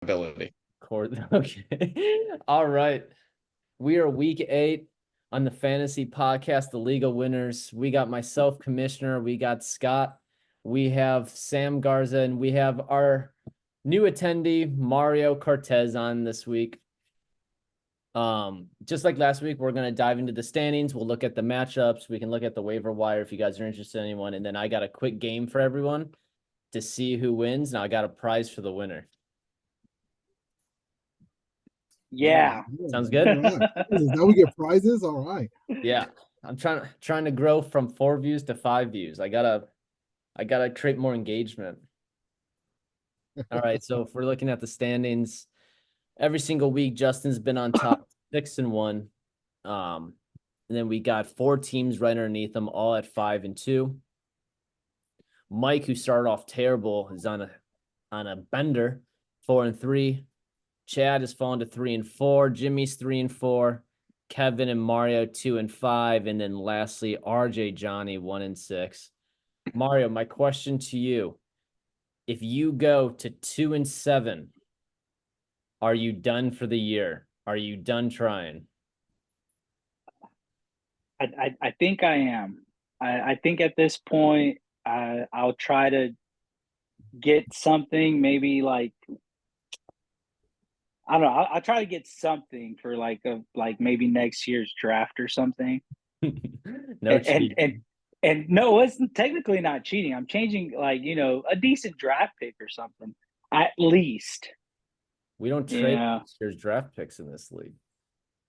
ability. Okay. All right. We are week 8 on the fantasy podcast, the League of Winners. We got myself, Commissioner. We got Scott. We have Sam Garza, and we have our new attendee, Mario Cortez, on this week. Just like last week, we're gonna dive into the standings. We'll look at the matchups. We can look at the waiver wire if you guys are interested in anyone. And then I got a quick game for everyone to see who wins. Now I got a prize for the winner. Yeah. Sounds good. Now we get prizes. All right. Yeah, I'm trying to grow from 4 views to 5 views. I gotta create more engagement. All right, so if we're looking at the standings, every single week Justin's been on top, 6-1. And then we got 4 teams right underneath them, all at 5-2. Mike, who started off terrible, is on a bender, 4-3. Chad has fallen to 3-4. Jimmy's 3-4. Kevin and Mario 2-5. And then lastly, RJ Johnny 1-6. Mario, my question to you: if you go to 2-7, are you done for the year? Are you done trying? I think I am. I think at this point, I'll try to get something, maybe like, I don't know. I'll try to get something for like maybe next year's draft or something. No and, cheating. and no, it's technically not cheating. I'm changing a decent draft pick or something at least. We don't trade next year's draft picks in this league.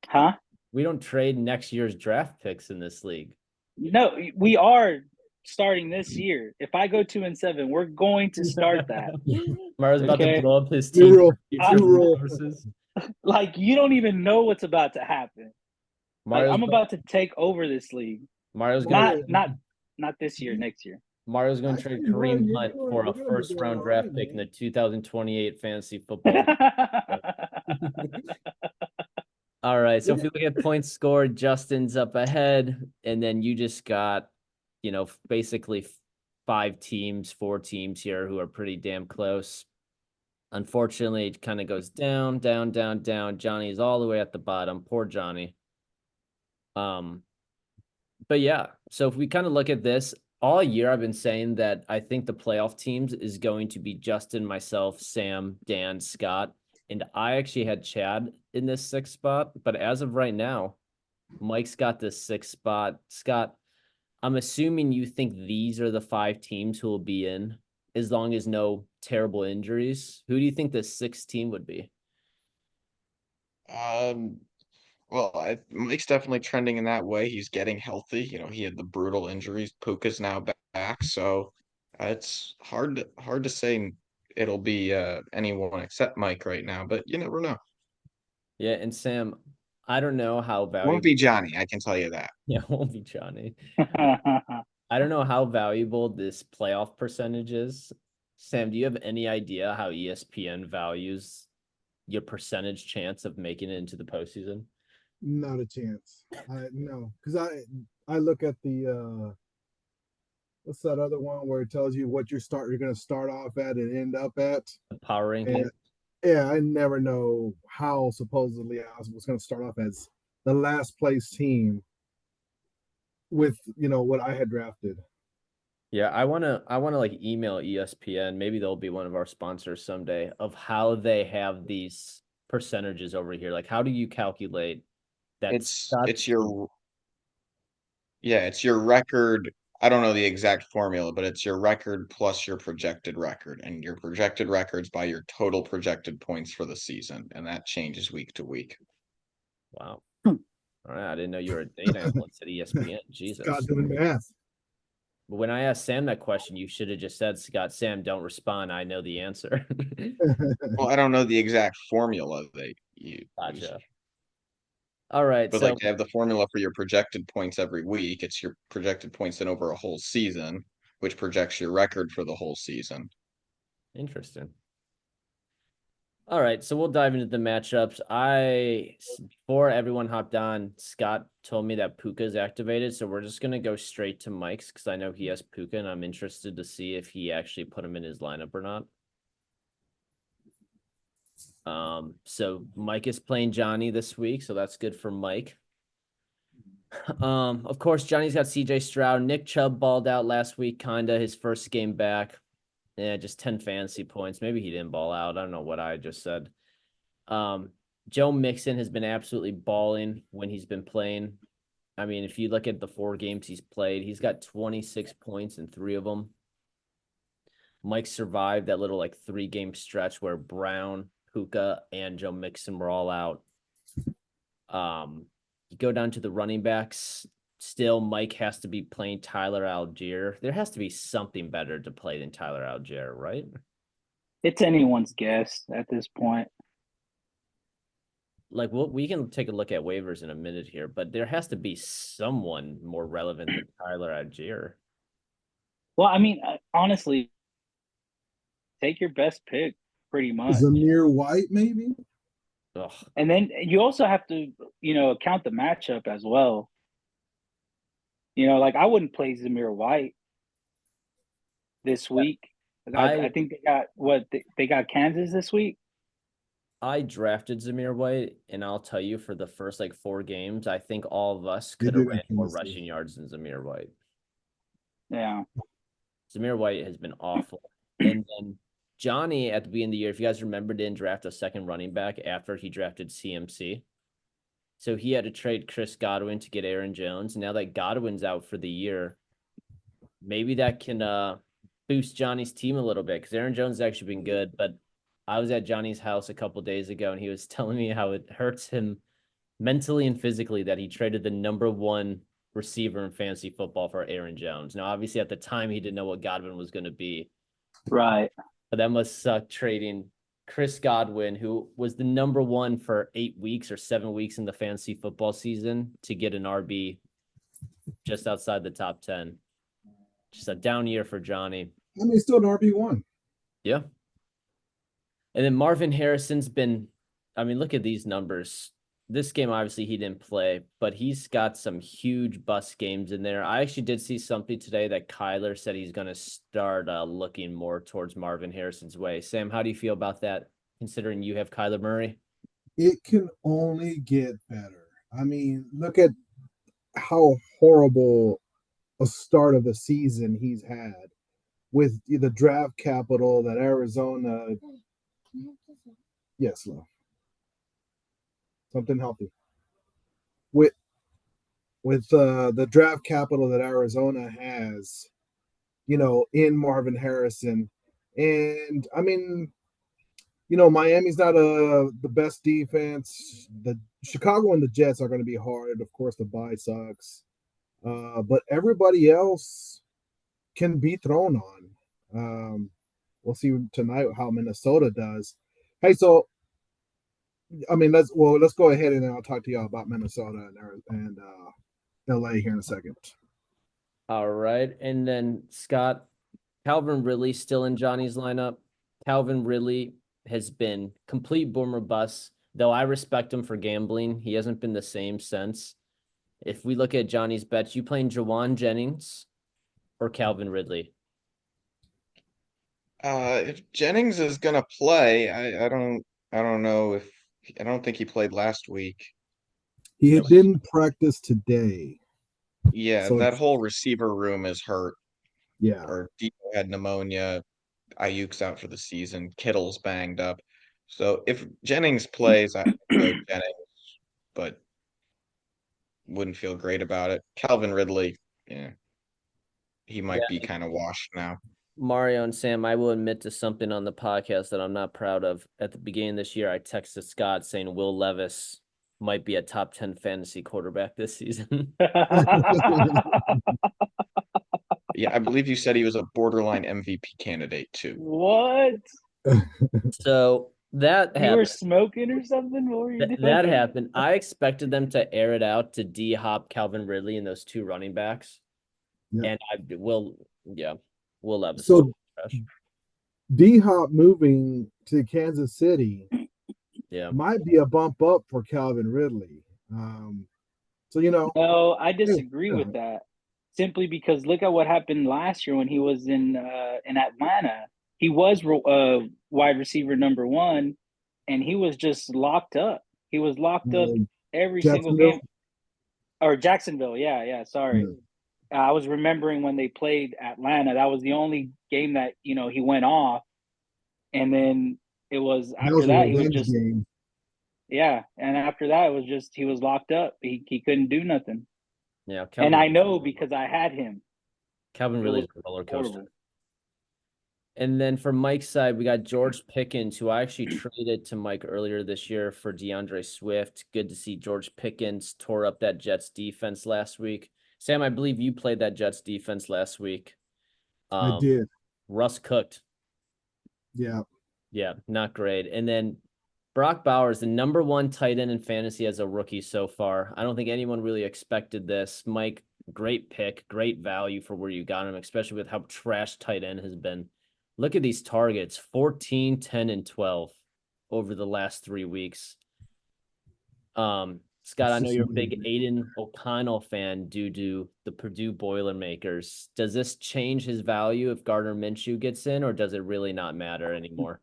Huh? We don't trade next year's draft picks in this league. No, we are starting this year. If I go 2-7, we're going to start that. Mario's about to blow up his New team. rule. Like, you don't even know what's about to happen. Like, I'm about to take over this league. Mario's not this year, next year. Mario's going to trade Kareem Hunt for a first-round draft pick in the 2028 fantasy football. All right, so if we look at points scored, Justin's up ahead, and then you just got, basically 4 teams here who are pretty damn close. Unfortunately, it kind of goes down, down, down, down. Johnny's all the way at the bottom. Poor Johnny. But yeah, so if we kind of look at this, all year I've been saying that I think the playoff teams is going to be Justin, myself, Sam, Dan, Scott, and I actually had Chad in this 6th spot. But as of right now, Mike's got this 6th spot. Scott, I'm assuming you think these are the 5 teams who will be in, as long as no terrible injuries. Who do you think the 6th team would be? Well, Mike's definitely trending in that way. He's getting healthy. He had the brutal injuries. Puka's now back, so it's hard to say it'll be anyone except Mike right now, but you never know. Yeah, and Sam, I don't know how valuable. Won't be Johnny, I can tell you that. Yeah, won't be Johnny. I don't know how valuable this playoff percentage is. Sam, do you have any idea how ESPN values your percentage chance of making it into the postseason? Not a chance. No, because I look at the what's that other one where it tells you what you're going to start off at and end up at? The power ranking. Yeah, I never know how supposedly I was going to start off as the last place team with what I had drafted. Yeah, I wanna like email ESPN. Maybe they'll be one of our sponsors someday, of how they have these percentages over here. Like, how do you calculate that? It's your record. I don't know the exact formula, but it's your record plus your projected record, and your projected record's by your total projected points for the season, and that changes week to week. Wow. All right, I didn't know you were a data analyst at ESPN. Jesus. Scott doing math. But when I asked Sam that question, you should have just said, Scott, Sam, don't respond. I know the answer. Well, I don't know the exact formula they use. Gotcha. All right. But so like, they have the formula for your projected points every week. It's your projected points in over a whole season, which projects your record for the whole season. Interesting. All right, so we'll dive into the matchups. Before everyone hopped on, Scott told me that Puka is activated, so we're just gonna go straight to Mike's because I know he has Puka, and I'm interested to see if he actually put him in his lineup or not. So Mike is playing Johnny this week, so that's good for Mike. Of course, Johnny's got CJ Stroud. Nick Chubb balled out last week, kinda his first game back. Yeah, just 10 fantasy points. Maybe he didn't ball out. I don't know what I just said. Joe Mixon has been absolutely balling when he's been playing. I mean, if you look at the 4 games he's played, he's got 26 points in 3 of them. Mike survived that little 3-game stretch where Brown, Puka, and Joe Mixon were all out. You go down to the running backs. Still, Mike has to be playing Tyler Algier. There has to be something better to play than Tyler Algier, right? It's anyone's guess at this point. We can take a look at waivers in a minute here, but there has to be someone more relevant than Tyler Algier. Well, I mean, honestly, take your best pick, pretty much. Zamir White, maybe. Ugh. And then you also have to, count the matchup as well. I wouldn't play Zamir White this week. I think they got they got Kansas this week. I drafted Zamir White, and I'll tell you, for the first 4 games, I think all of us could have ran more rushing yards than Zamir White. Yeah. Zamir White has been awful. And then Johnny, at the beginning of the year, if you guys remember, didn't draft a second running back after he drafted CMC. So he had to trade Chris Godwin to get Aaron Jones. Now that Godwin's out for the year, maybe that can boost Johnny's team a little bit, because Aaron Jones has actually been good. But I was at Johnny's house a couple days ago, and he was telling me how it hurts him mentally and physically that he traded the number 1 receiver in fantasy football for Aaron Jones. Now, obviously, at the time, he didn't know what Godwin was going to be. Right. But that must suck, trading Chris Godwin, who was the number 1 for 8 weeks or 7 weeks in the fantasy football season, to get an RB just outside the top 10. Just a down year for Johnny. I mean, still an RB1. Yeah. And then Marvin Harrison's been, look at these numbers. This game, obviously, he didn't play, but he's got some huge bust games in there. I actually did see something today that Kyler said he's going to start looking more towards Marvin Harrison's way. Sam, how do you feel about that, considering you have Kyler Murray? It can only get better. I mean, look at how horrible a start of the season he's had with the draft capital that Arizona. Yes, love. Something healthy. With the draft capital that Arizona has, in Marvin Harrison, and I mean, Miami's not the best defense. The Chicago and the Jets are going to be hard. Of course, the bye sucks, but everybody else can be thrown on. We'll see tonight how Minnesota does. Hey, so I mean, let's go ahead and then I'll talk to y'all about Minnesota and LA here in a second. All right. And then Scott, Calvin Ridley still in Johnny's lineup. Calvin Ridley has been complete boomer bust, though I respect him for gambling. He hasn't been the same since. If we look at Johnny's bets, you playing Jawan Jennings or Calvin Ridley? If Jennings is gonna play, I don't know if I don't think he played last week. He didn't practice today. Yeah, So that it's- whole receiver room is hurt. Yeah. Or Debo had pneumonia. Ayuk's out for the season. Kittle's banged up. So if Jennings plays, I go Jennings, but wouldn't feel great about it. Calvin Ridley, yeah, he might be kind of washed now. Mario and Sam, I will admit to something on the podcast that I'm not proud of. At the beginning of this year, I texted Scott saying Will Levis might be a top 10 fantasy quarterback this season. Yeah, I believe you said he was a borderline MVP candidate too. What? So that You were happened. smoking or something? What were you doing? That happened. I expected them to air it out to D-Hop, Calvin Ridley, and those 2 running backs. Yeah. And Will Levis. So D-Hop moving to Kansas City might be a bump up for Calvin Ridley. So No, I disagree with that. Simply because look at what happened last year when he was in Atlanta. He was wide receiver number 1, and he was just locked up. He was locked up every single Jacksonville? game. Or Jacksonville, yeah. Sorry, I was remembering when they played Atlanta. That was the only game that he went off, and then it was That was after a that he was revenge just game. and after that it was just he was locked up. He couldn't do nothing, Yeah, and I know because I had him. Calvin It really was is a roller coaster. horrible. And then for Mike's side, we got George Pickens, who I actually traded to Mike earlier this year for DeAndre Swift. Good to see George Pickens tore up that Jets defense last week. Sam, I believe you played that Jets defense last week. I did. Russ cooked. Yeah. Yeah, not great. And then Brock Bowers, the number 1 tight end in fantasy as a rookie so far. I don't think anyone really expected this. Mike, great pick, great value for where you got him, especially with how trash tight end has been. Look at these targets, 14, 10, and 12 over the last 3 weeks. Scott, I know you're a big Aiden O'Connell fan due to the Purdue Boilermakers. Does this change his value if Gardner Minshew gets in, or does it really not matter anymore?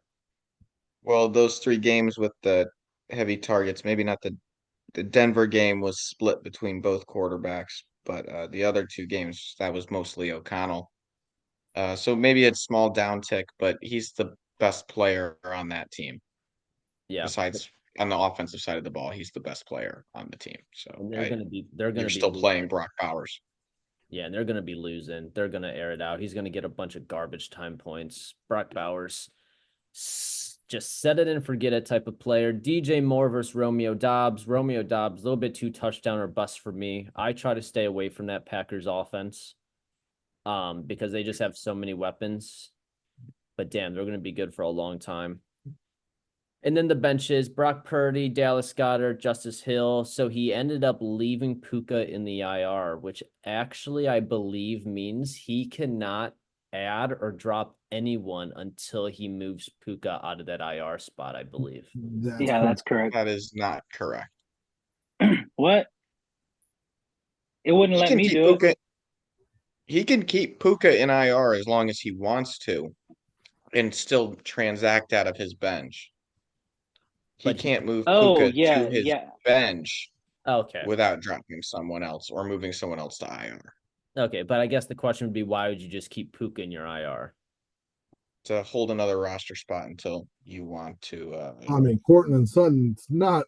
Well, those 3 games with the heavy targets, maybe not the Denver game was split between both quarterbacks, but the other 2 games that was mostly O'Connell. So maybe it's small downtick, but he's the best player on that team. Yeah. Besides on the offensive side of the ball, he's the best player on the team. So And they're gonna you're be still playing losing. Brock Bowers. Yeah, and they're gonna be losing. They're gonna air it out. He's gonna get a bunch of garbage time points. Brock Bowers, just set it and forget it type of player. DJ Moore versus Romeo Dobbs. Romeo Dobbs, a little bit too touchdown or bust for me. I try to stay away from that Packers offense, because they just have so many weapons. But damn, they're gonna be good for a long time. And then the benches, Brock Purdy, Dallas Goedert, Justice Hill. So he ended up leaving Puka in the IR, which actually I believe means he cannot add or drop anyone until he moves Puka out of that IR spot, I believe. That's correct. That is not correct. What? It wouldn't let me do it. He can keep Puka in IR as long as he wants to and still transact out of his bench. He can't move Puka to his bench without dropping someone else or moving someone else to IR. Okay, but I guess the question would be, why would you just keep Puka in your IR? To hold another roster spot until you want to. I mean, Courtland Sutton's not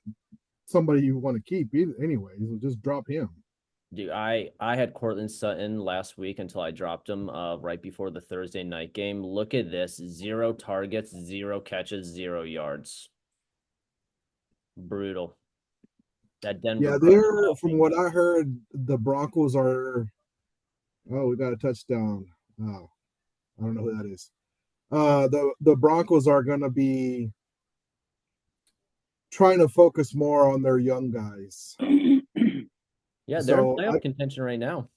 somebody you want to keep either. Anyways, so just drop him. Dude, I had Courtland Sutton last week until I dropped him right before the Thursday night game. Look at this: 0 targets, 0 catches, 0 yards. Brutal. That Denver. Yeah, they're from what I heard, the Broncos are. Oh, we got a touchdown. Oh, I don't know who that is. The Broncos are going to be trying to focus more on their young guys. Yeah, they're in playoff contention right now.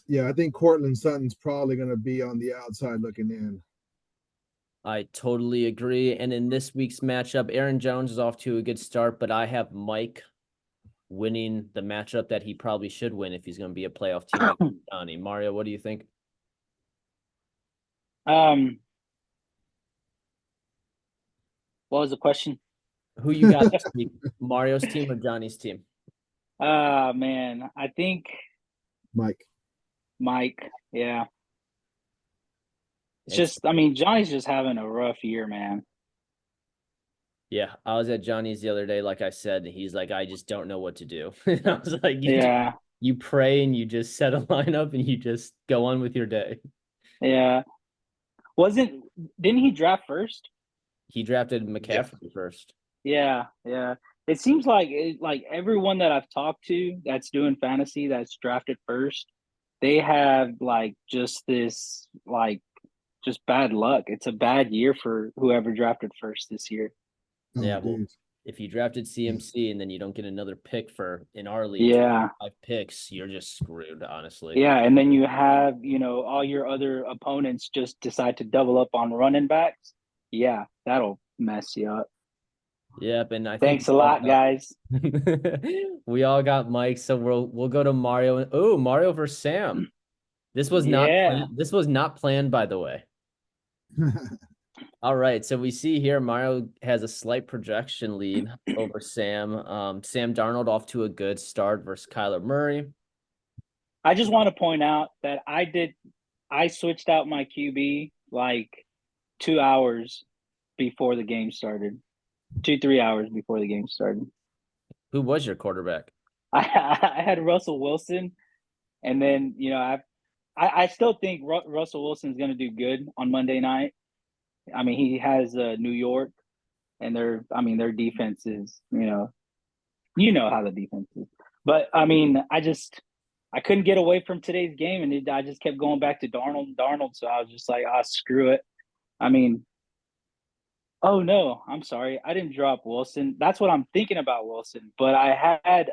Yeah, I think Courtland Sutton's probably going to be on the outside looking in. I totally agree. And in this week's matchup, Aaron Jones is off to a good start, but I have Mike winning the matchup that he probably should win if he's going to be a playoff team like Johnny. Mario, what do you think? What was the question? Who you got this week? Mario's team or Johnny's team? Man, I think Mike, yeah. It's just, I mean, Johnny's just having a rough year, man. Yeah, I was at Johnny's the other day. Like I said, he's like, I just don't know what to do. I was like, you pray and you just set a lineup and you just go on with your day. Yeah. Didn't he draft first? He drafted McCaffrey first. Yeah. It seems like everyone that I've talked to that's doing fantasy that's drafted first, they have like just this just bad luck. It's a bad year for whoever drafted first this year. Yeah, well, if you drafted CMC and then you don't get another pick in our league, 5 picks, you're just screwed, honestly. Yeah, and then you have, all your other opponents just decide to double up on running backs. Yeah, that'll mess you up. Yep, and I thanks a lot, guys. We all got Mike, so we'll go to Mario. Oh, Mario versus Sam. This was not planned, by the way. All right, so we see here Mario has a slight projection lead over Sam. Sam Darnold off to a good start versus Kyler Murray. I just want to point out that I switched out my QB like 2 hours before the game started. 3 hours before the game started. Who was your quarterback? I had Russell Wilson, and then I still think Russell Wilson is going to do good on Monday night. I mean, he has New York, and their defense is how the defense is. But I mean, I couldn't get away from today's game, and I just kept going back to Darnold. So I was just like, screw it. I mean, oh no, I'm sorry, I didn't drop Wilson. That's what I'm thinking about Wilson. But I had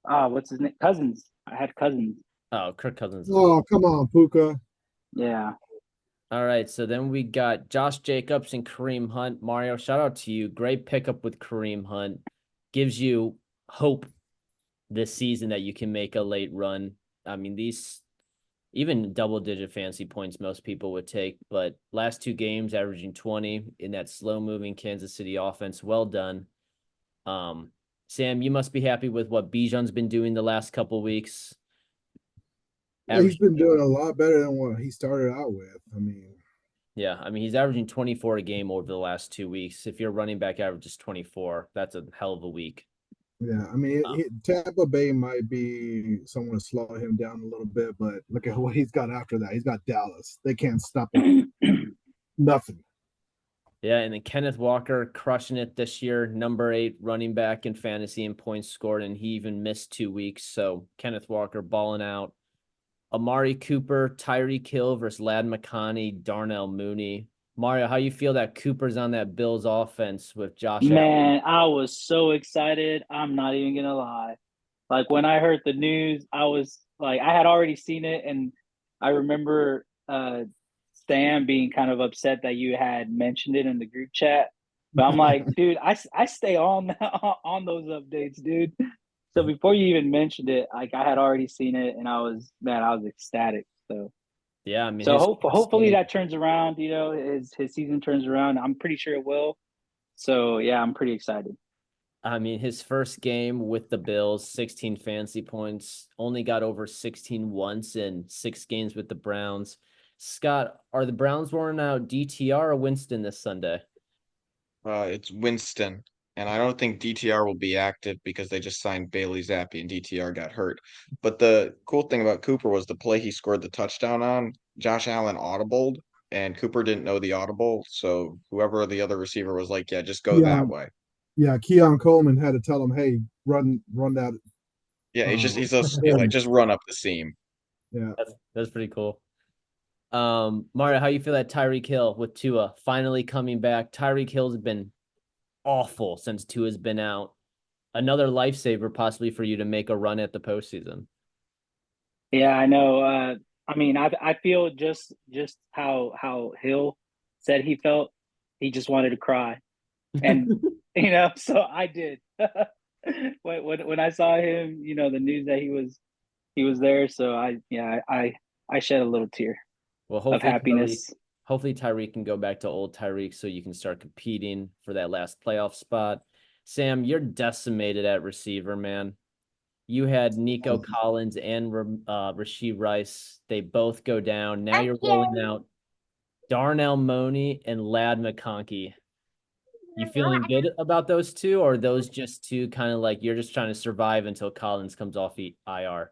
what's his name? Cousins. I had Cousins. Oh, Kirk Cousins. Oh, come on, Puka. Yeah. All right, so then we got Josh Jacobs and Kareem Hunt. Mario, shout out to you. Great pickup with Kareem Hunt. Gives you hope this season that you can make a late run. I mean, these even double-digit fantasy points most people would take, but last 2 games averaging 20 in that slow-moving Kansas City offense. Well done. Sam, you must be happy with what Bijan's been doing the last couple weeks. Yeah, he's been doing a lot better than what he started out with. I mean, he's averaging 24 a game over the last 2 weeks. If your running back averages 24, that's a hell of a week. Yeah, I mean, Tampa Bay might be someone to slow him down a little bit, but look at what he's got after that. He's got Dallas. They can't stop him. Nothing. Yeah, and then Kenneth Walker crushing it this year, number 8 running back in fantasy and points scored, and he even missed 2 weeks. So Kenneth Walker balling out. Amari Cooper, Tyreek Hill versus Ladd McConkey, Darnell Mooney. Mario, how you feel that Cooper's on that Bills offense with Josh Allen? Man, I was so excited. I'm not even gonna lie. Like when I heard the news, I was like, I had already seen it, and I remember Sam being kind of upset that you had mentioned it in the group chat. But I'm like, dude, I stay on on those updates, dude. So before you even mentioned it, like I had already seen it, and I was ecstatic. So yeah, I mean, so hopefully that turns around. His season turns around. I'm pretty sure it will. So yeah, I'm pretty excited. I mean, his first game with the Bills, 16 fantasy points, only got over 16 once in 6 games with the Browns. Scott, are the Browns wearing out DTR or Winston this Sunday? It's Winston, and I don't think DTR will be active because they just signed Bailey Zappi and DTR got hurt. But the cool thing about Cooper was the play he scored the touchdown on. Josh Allen audibled, and Cooper didn't know the audible, so whoever the other receiver was like, "Yeah, just go that way." Yeah, Keon Coleman had to tell him, "Hey, run that." Yeah, he's like just run up the seam. Yeah, that's pretty cool. Mario, how you feel that Tyreek Hill with Tua finally coming back? Tyreek Hill's been awful since Tua's been out. Another lifesaver possibly for you to make a run at the postseason. Yeah, I know. I mean, I feel just how Hill said he felt. He just wanted to cry, and so I did. when I saw him, the news that he was there. So I shed a little tear well, of happiness. Hopefully Tyreek can go back to old Tyreek so you can start competing for that last playoff spot. Sam, you're decimated at receiver, man. You had Nico Collins and Rashee Rice. They both go down. Now you're rolling out Darnell Mooney and Ladd McConkey. You feeling good about those two, or are those just two kind of like you're just trying to survive until Collins comes off IR?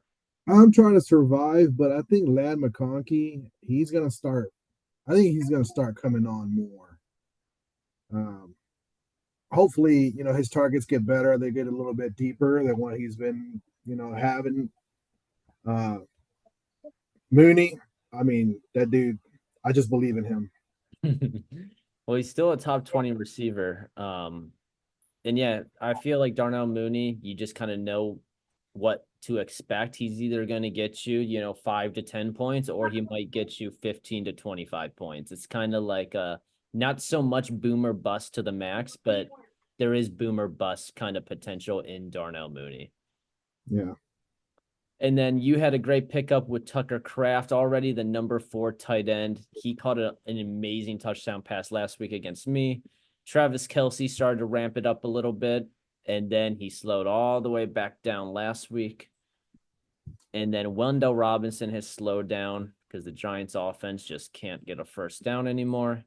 I'm trying to survive, but I think Ladd McConkey, he's gonna start. I think he's gonna start coming on more. Hopefully, his targets get better. They get a little bit deeper than what he's been, having. Mooney, I mean, that dude, I just believe in him. Well, he's still a top 20 receiver. And yeah, I feel like Darnell Mooney, you just kind of know what to expect. He's either going to get you, 5 to 10 points, or he might get you 15 to 25 points. It's kind of like not so much boomer bust to the max, but there is boomer bust kind of potential in Darnell Mooney. Yeah. And then you had a great pickup with Tucker Kraft already, the number 4 tight end. He caught an amazing touchdown pass last week against me. Travis Kelce started to ramp it up a little bit, and then he slowed all the way back down last week. And then Wendell Robinson has slowed down because the Giants offense just can't get a first down anymore.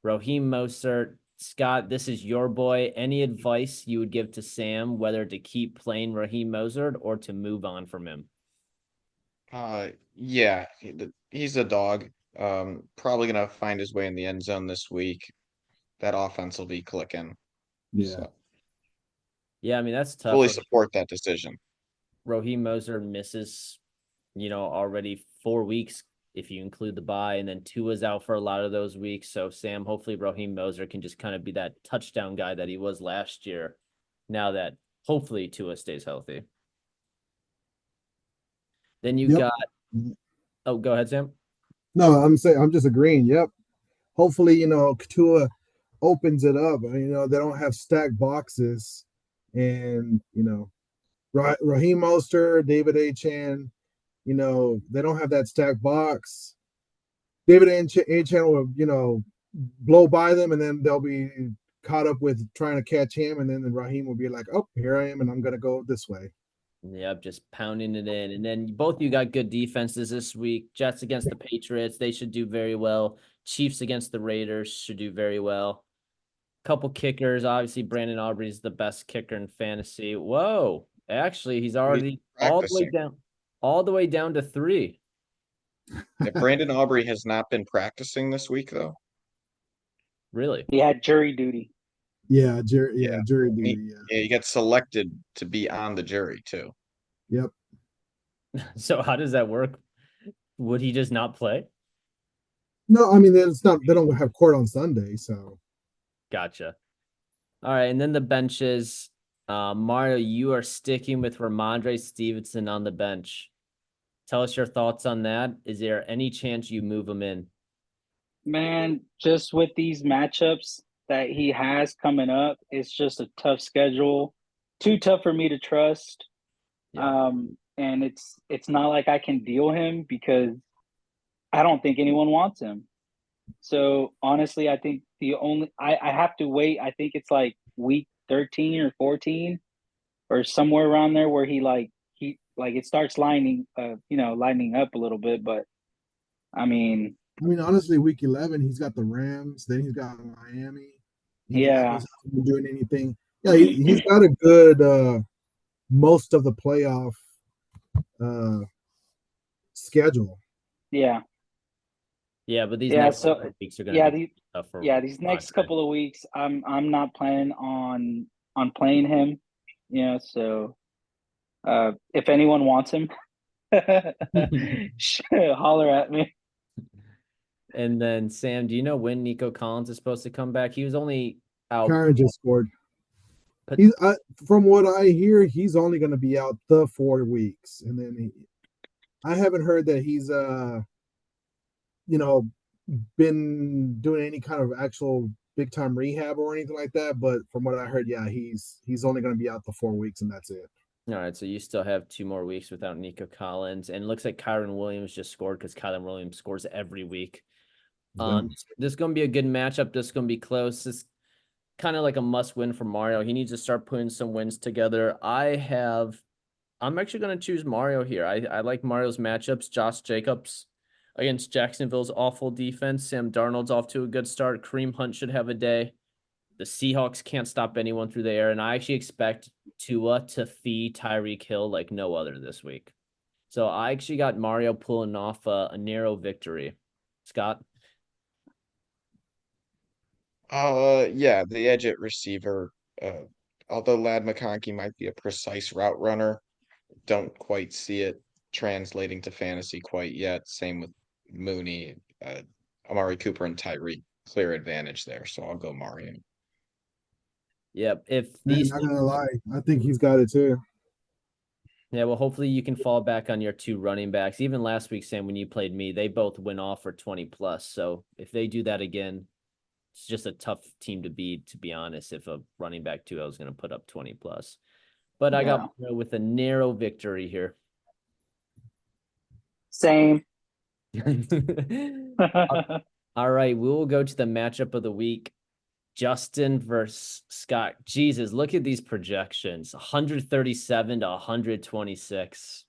Raheem Mostert, Scott, this is your boy. Any advice you would give to Sam, whether to keep playing Raheem Mostert or to move on from him? Yeah, he's a dog. Probably gonna find his way in the end zone this week. That offense will be clicking. Yeah. So Yeah, I mean, that's tough. fully support that decision. Raheem Mostert misses, already 4 weeks if you include the bye, and then Tua's out for a lot of those weeks. So Sam, hopefully Raheem Mostert can just kind of be that touchdown guy that he was last year. Now that hopefully Tua stays healthy. Then you Yep. got. Oh, go ahead, Sam. No, I'm just agreeing. Yep. Hopefully, Tua opens it up. They don't have stacked boxes, and Raheem Mostert, David Achan, they don't have that stacked box. David Achan will, blow by them, and then they'll be caught up with trying to catch him, and then Raheem will be like, "Oh, here I am, and I'm gonna go this way." Yep, just pounding it in. And then both you got good defenses this week. Jets against the Patriots, they should do very well. Chiefs against the Raiders should do very well. Couple kickers. Obviously, Brandon Aubrey is the best kicker in fantasy. Whoa. Actually, he's already Practicing. all the way down to 3. Yeah, Brandon Aubrey has not been practicing this week though. Really? He had jury duty. Yeah, jury Yeah. duty. Yeah, he got selected to be on the jury too. Yep. So how does that work? Would he just not play? No, I mean it's not. They don't have court on Sunday, so. Gotcha. All right, and then the benches. Mario, you are sticking with Ramondre Stevenson on the bench. Tell us your thoughts on that. Is there any chance you move him in? Man, just with these matchups that he has coming up, it's just a tough schedule. Too tough for me to trust. Yeah. And it's not like I can deal him because I don't think anyone wants him. So honestly, I think I have to wait. I think it's like week 13 or 14 or somewhere around there where he it starts lining up a little bit. But I mean, Honestly, week 11, he's got the Rams. Then he's got Miami. yeah, Indianapolis hasn't been doing anything. Yeah, he's got a good most of the playoff schedule. yeah. Yeah, but these Yeah, next so couple of weeks are going to be tough for these next Ramondre. couple of weeks, I'm not planning on playing him. So if anyone wants him, holler at me. And then Sam, do you know when Nico Collins is supposed to come back? He was only out. Karen just scored. But From what I hear, he's only going to be out the 4 weeks, and then I haven't heard that he's been doing any kind of actual big time rehab or anything like that. But from what I heard, yeah, he's only going to be out the 4 weeks, and that's it. All right, so you still have 2 more weeks without Nico Collins, and it looks like Kyron Williams just scored because Kyron Williams scores every week. This is going to be a good matchup. This is going to be close. It's kind of like a must win for Mario. He needs to start putting some wins together. I'm actually going to choose Mario here. I like Mario's matchups. Josh Jacobs against Jacksonville's awful defense. Sam Darnold's off to a good start. Kareem Hunt should have a day. The Seahawks can't stop anyone through the air, and I actually expect Tua to feed Tyreek Hill like no other this week. So I actually got Mario pulling off a narrow victory. Scott? Yeah, the edge at receiver. Although Lad McConkey might be a precise route runner, don't quite see it translating to fantasy quite yet. Same with Mooney, Amari Cooper, and Tyreek. Clear advantage there, so I'll go Mario. Yep. If Man, these not gonna lie, I think he's got it too. Yeah, well, hopefully you can fall back on your 2 running backs. Even last week, Sam, when you played me, they both went off for 20 plus. So if they do that again, it's just a tough team to beat, to be honest, if a running back 2 is going to put up 20 plus. But I got with a narrow victory here. Same. All right, we will go to the matchup of the week. Justin versus Scott. Jesus, look at these projections. 137 to 126.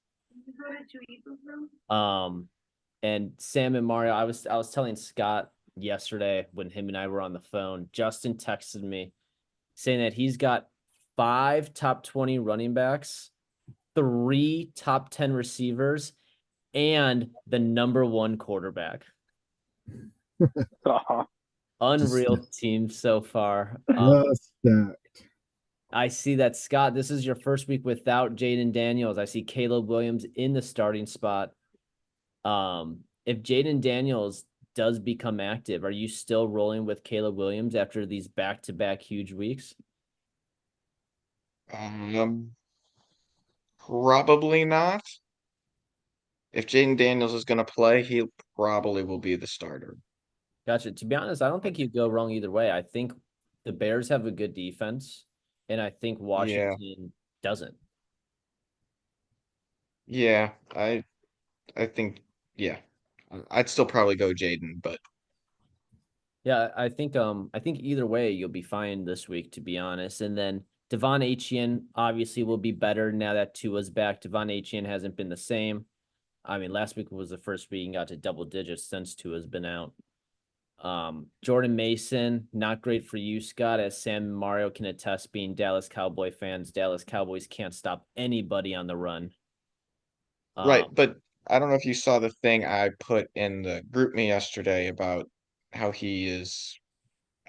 And Sam and Mario, I was telling Scott yesterday when him and I were on the phone, Justin texted me saying that he's got 5 top 20 running backs, 3 top 10 receivers, and the number 1 quarterback. Unreal team so far. Stacked. I see that, Scott, this is your first week without Jaden Daniels. I see Caleb Williams in the starting spot. If Jaden Daniels does become active, are you still rolling with Caleb Williams after these back-to-back huge weeks? Probably not. If Jaden Daniels is going to play, he probably will be the starter. Gotcha. To be honest, I don't think you'd go wrong either way. I think the Bears have a good defense, and I think Washington doesn't. Yeah, I think, yeah. I'd still probably go Jaden, but Yeah, I think either way you'll be fine this week, to be honest. And then Devon Achane obviously will be better now that Tua's back. Devon Achane hasn't been the same. I mean, last week was the first week he got to double digits since Tua's been out. Jordan Mason, not great for you, Scott, as Sam and Mario can attest, being Dallas Cowboy fans. Dallas Cowboys can't stop anybody on the run. right. But I don't know if you saw the thing I put in the group me yesterday about how he is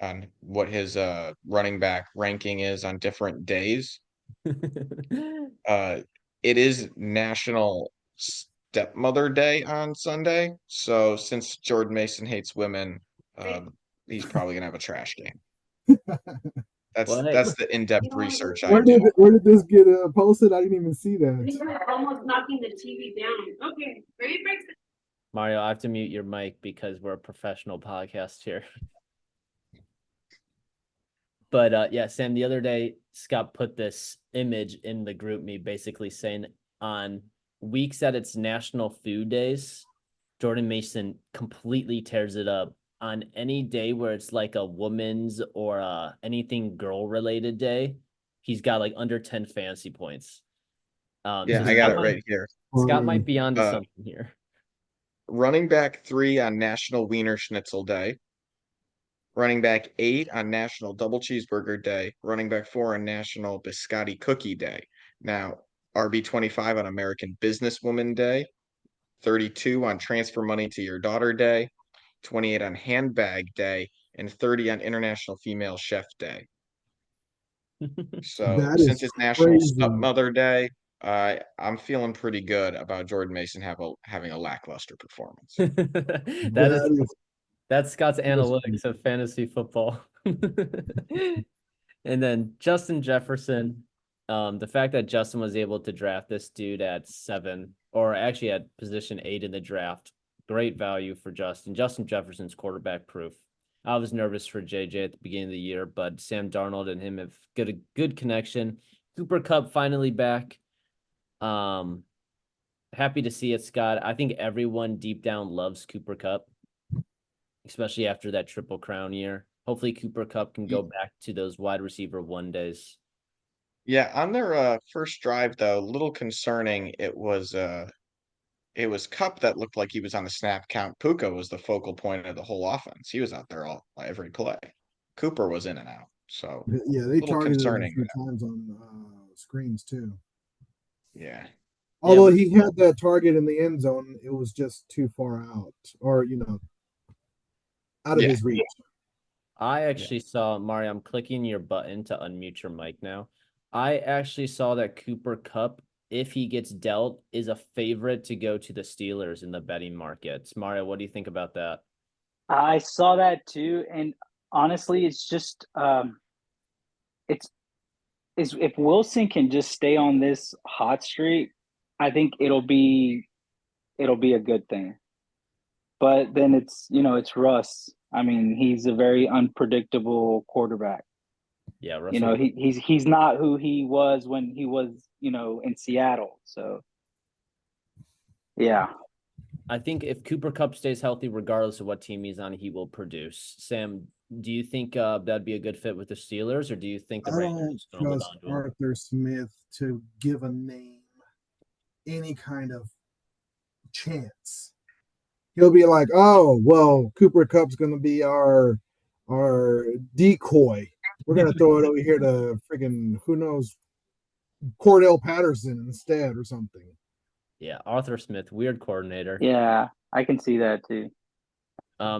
on what his running back ranking is on different days. It is National Stepmother Day on Sunday, so since Jordan Mason hates women, he's probably gonna have a trash game. Well, hey. That's the in-depth research I did. Where did this get posted? I didn't even see that. You're almost knocking the TV down. Okay, ready, breaks. Mario, I have to mute your mic because we're a professional podcast here. But yeah, Sam, the other day, Scott put this image in the group me basically saying on weeks that it's National Food Days, Jordan Mason completely tears it up. On any day where it's like a woman's or anything girl related day, he's got like under 10 fantasy points. Yeah, so I got Scott it right here. Scott might be onto something here. Running back 3 on National Wiener Schnitzel Day. Running back 8 on National Double Cheeseburger Day. Running back 4 on National Biscotti Cookie Day. Now, RB25 on American Businesswoman Day. 32 on Transfer Money to Your Daughter Day. 28 on Handbag Day. And 30 on International Female Chef Day. So That since is it's National crazy. Stepmother Day, I'm feeling pretty good about Jordan Mason having a lackluster performance. That's Scott's analytics of fantasy football. And then Justin Jefferson, the fact that Justin was able to draft this dude at 7, or actually at position 8 in the draft, great value for Justin. Justin Jefferson's quarterback proof. I was nervous for JJ at the beginning of the year, but Sam Darnold and him have got a good connection. Cooper Kupp finally back. Happy to see it, Scott. I think everyone deep down loves Cooper Kupp, especially after that Triple Crown year. Hopefully Cooper Kupp can go back to those wide receiver 1 days. Yeah, on their first drive though, a little concerning. It was Kupp that looked like he was on the snap count. Puka was the focal point of the whole offense. He was out there every play. Cooper was in and out. So yeah, they targeted him a concerning. few times on screens too. Yeah. Although he had that target in the end zone, it was just too far out, or out of his reach. I actually saw, Mario, I'm clicking your button to unmute your mic now. I actually saw that Cooper Kupp, if he gets dealt, is a favorite to go to the Steelers in the betting markets. Mario, what do you think about that? I saw that too, and honestly, it's just it's if Wilson can just stay on this hot streak, I think it'll be a good thing. But then it's Russ. I mean, he's a very unpredictable quarterback. Yeah, Russell. He's not who he was when he was in Seattle. So yeah. I think if Cooper Cup stays healthy, regardless of what team he's on, he will produce. Sam, do you think that'd be a good fit with the Steelers, or do you think the I Raiders are don't just going to hold trust on to him? Arthur Smith to give a name any kind of chance. He'll be like, "Oh, well, Cooper Cup's going to be our decoy. We're going to throw it over here to friggin' who knows Cordell Patterson instead or something." Yeah, Arthur Smith, weird coordinator. Yeah, I can see that too.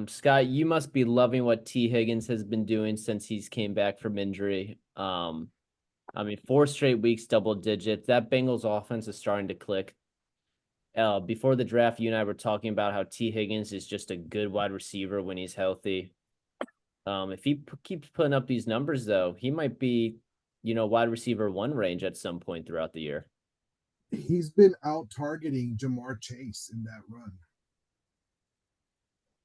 Scott, you must be loving what T. Higgins has been doing since he's came back from injury. I mean, 4 straight weeks, double digits. That Bengals offense is starting to click. Before the draft, you and I were talking about how T. Higgins is just a good wide receiver when he's healthy. If he keeps putting up these numbers, though, he might be, wide receiver 1 range at some point throughout the year. He's been out targeting Jamar Chase in that run.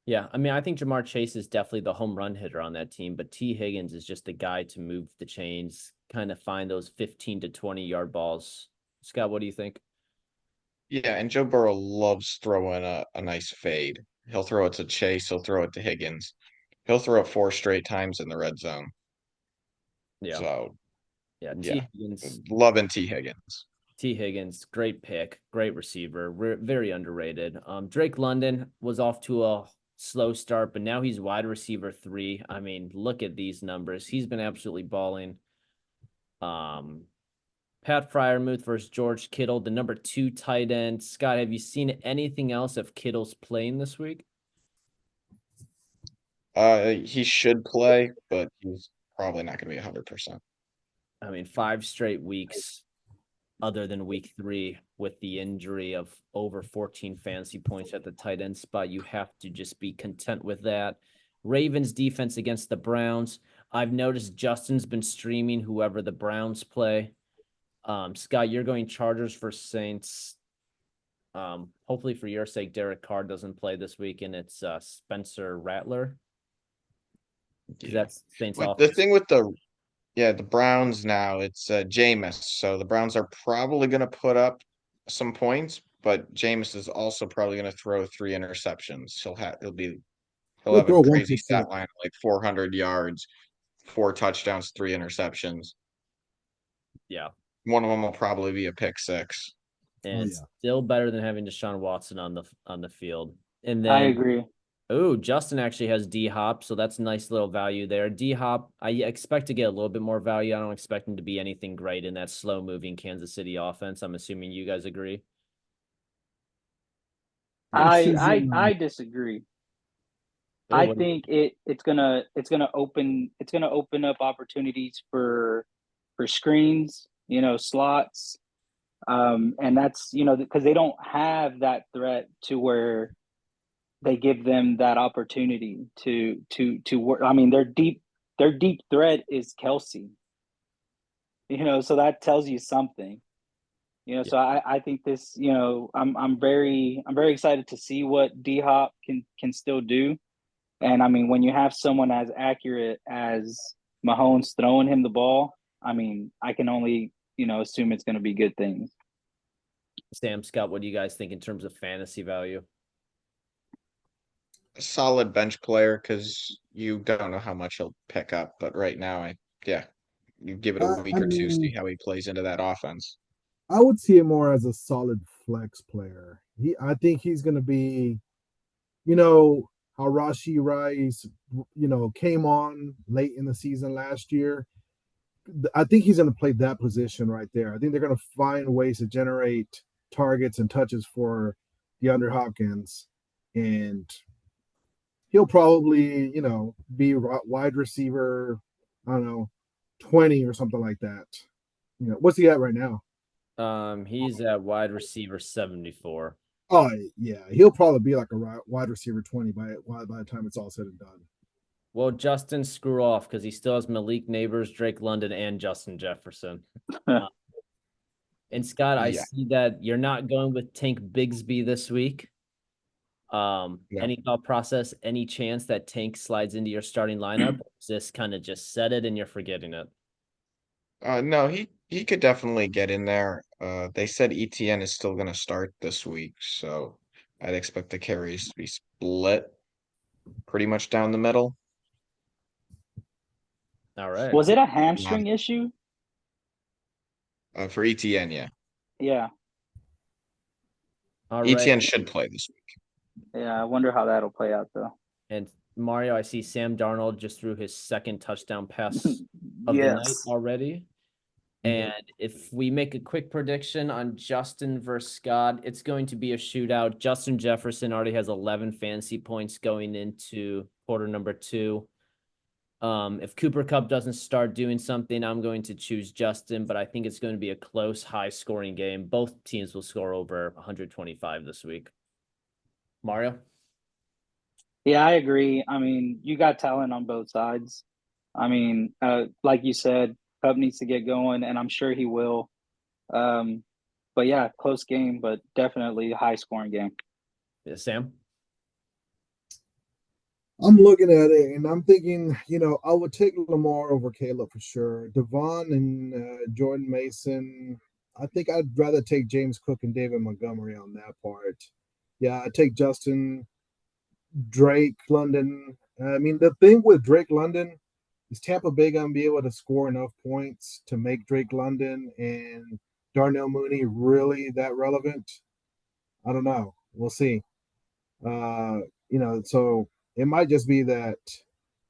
Yeah, I mean, I think Jamar Chase is definitely the home run hitter on that team, but T. Higgins is just the guy to move the chains, kind of find those 15 to 20-yard balls. Scott, what do you think? Yeah, and Joe Burrow loves throwing a nice fade. He'll throw it to Chase, he'll throw it to Higgins. He'll throw it 4 straight times in the red zone. Yeah, So, yeah, yeah, Higgins. loving T. Higgins. T. Higgins, great pick, great receiver, very underrated. Drake London was off to a slow start, but now he's wide receiver 3. I mean, look at these numbers. He's been absolutely balling. Pat Fryermuth versus George Kittle, the number 2 tight end. Scott, have you seen anything else of Kittle's playing this week? He should play, but he's probably not going to be 100%. I mean, 5 straight weeks other than week 3 with the injury of over 14 fantasy points at the tight end spot. You have to just be content with that. Ravens defense against the Browns. I've noticed Justin's been streaming whoever the Browns play. Scott, you're going Chargers for Saints. Hopefully for your sake, Derek Carr doesn't play this week, and it's Spencer Rattler. Yeah. That's Saints With offense. the thing with the Browns now, it's Jameis. So the Browns are probably going to put up some points, but Jameis is also probably going to throw 3 interceptions. He'll He'll have a throw one crazy pick stat six. line like 400 yards, 4 touchdowns, 3 interceptions. Yeah. One of them will probably be a pick 6. And yeah. still better than having Deshaun Watson on the field. And I then agree. Justin actually has D Hop, so that's a nice little value there. D Hop, I expect to get a little bit more value. I don't expect him to be anything great in that slow moving Kansas City offense. I'm assuming you guys agree. This is, I disagree. Oh, I what- think it's gonna open up opportunities for screens, slots, and that's because they don't have that threat to where they give them that opportunity to work. I mean, their deep threat is Kelsey, so that tells you something. So I think this, I'm very excited to see what D Hop can still do. And I mean, when you have someone as accurate as Mahomes throwing him the ball, I mean, I can only, assume it's going to be good things. Sam, Scott, what do you guys think in terms of fantasy value? A solid bench player because you don't know how much he'll pick up. But right now, you give it a week I or two, see mean, how he plays into that offense. I would see him more as a solid flex player. I think he's going to be, how Rashi Rice, came on late in the season last year. I think he's going to play that position right there. I think they're going to find ways to generate targets and touches for DeAndre Hopkins, and he'll probably, be wide receiver, I don't know, 20 or something like that. What's he at right now? He's at wide receiver 74. Oh yeah, he'll probably be like a wide receiver 20 by the time it's all said and done. Well, Justin, screw off because he still has Malik Neighbors, Drake London, and Justin Jefferson. And Scott, I Yeah. see that you're not going with Tank Bigsby this week. No. Any thought process, any chance that Tank slides into your starting lineup? Or is this kind of just set it and you're forgetting it? No, he could definitely get in there. They said ETN is still going to start this week, so I'd expect the carries to be split pretty much down the middle. All right. Was it a hamstring issue? For ETN, yeah. Yeah. All right. ETN should play this week. Yeah. I wonder how that'll play out though. And Mario, I see Sam Darnold just threw his second touchdown pass of the night Yes. already. And if we make a quick prediction on Justin versus Scott, it's going to be a shootout. Justin Jefferson already has 11 fantasy points going into quarter number 2. If Cooper Kupp doesn't start doing something, I'm going to choose Justin, but I think it's going to be a close, high-scoring game. Both teams will score over 125 this week. Mario? Yeah, I agree. I mean, you got talent on both sides. I mean, like you said, Cup needs to get going, and I'm sure he will. But yeah, close game, but definitely a high scoring game. Yeah, Sam? I'm looking at it and I'm thinking, I would take Lamar over Caleb for sure. Devon and Jordan Mason. I think I'd rather take James Cook and David Montgomery on that part. Yeah, I take Justin, Drake, London. I mean, the thing with Drake London is Tampa Bay going to be able to score enough points to make Drake London and Darnell Mooney really that relevant? I don't know. We'll see. So it might just be that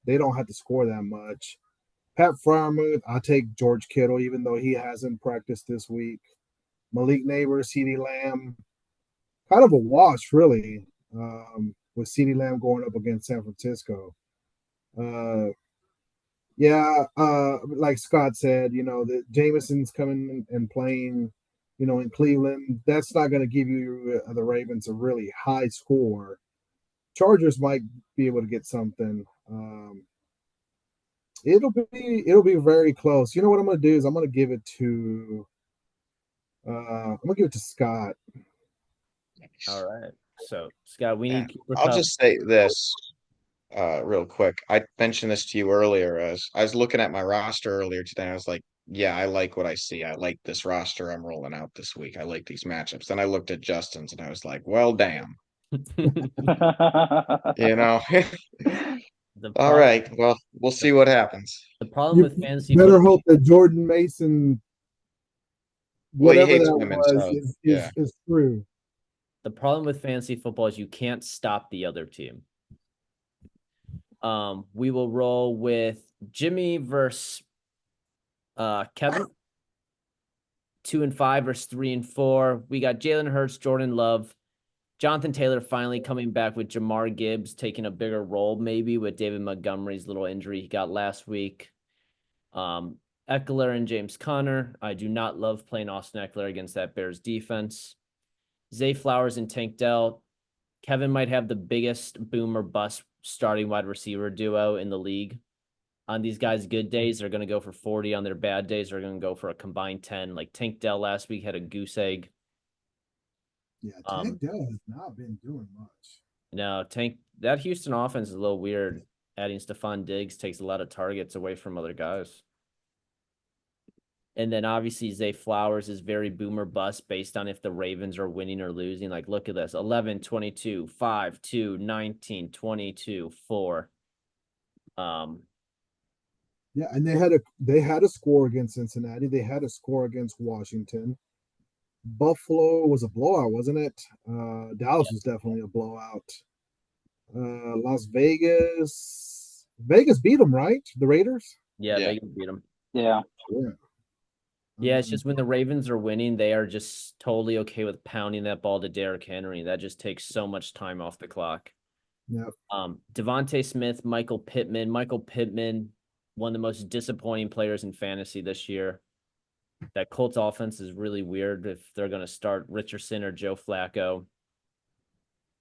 they don't have to score that much. Pat Fryermuth, I'll take George Kittle, even though he hasn't practiced this week. Malik Neighbors, CeeDee Lamb, kind of a wash, really, with CeeDee Lamb going up against San Francisco. Like Scott said, the Jameson's coming and playing, in Cleveland. That's not going to give you the Ravens a really high score. Chargers might be able to get something. It'll be very close. You know what I'm going to do is I'm going to give it to Scott. All right. So, Scott, we need Cooper I'll Kupp. just say this real quick. I mentioned this to you earlier as I was looking at my roster earlier today. I was like, yeah, I like what I see. I like this roster I'm rolling out this week. I like these matchups. Then I looked at Justin's and I was like, well, damn. All right. Well, we'll see what happens. The problem with fantasy better football, hope that Jordan Mason, Well, he whatever hates that women, was, so, is true. the problem with fantasy football is you can't stop the other team. We will roll with Jimmy versus Kevin. 2-5 versus 3-4. We got Jalen Hurts, Jordan Love, Jonathan Taylor finally coming back with Jamar Gibbs taking a bigger role, maybe with David Montgomery's little injury he got last week. Eckler and James Conner. I do not love playing Austin Eckler against that Bears defense. Zay Flowers and Tank Dell. Kevin might have the biggest boom or bust starting wide receiver duo in the league. On these guys' good days, they're going to go for 40. On their bad days, they're going to go for a combined 10. Like Tank Dell last week had a goose egg. Yeah, Tank Dell has not been doing much. No, that Houston offense is a little weird. Adding Stephon Diggs takes a lot of targets away from other guys. And then obviously Zay Flowers is very boomer bust based on if the Ravens are winning or losing. Like, look at this. 11, 22, 5, 2, 19, 22, 4. Yeah, and they had a score against Cincinnati. They had a score against Washington. Buffalo was a blowout, wasn't it? Dallas was definitely a blowout. Las Vegas beat them, right? The Raiders? Yeah, they can beat them. Yeah. Yeah, it's just when the Ravens are winning, they are just totally okay with pounding that ball to Derrick Henry. That just takes so much time off the clock. Yeah. Devontae Smith, Michael Pittman. Michael Pittman, one of the most disappointing players in fantasy this year. That Colts offense is really weird if they're going to start Richardson or Joe Flacco.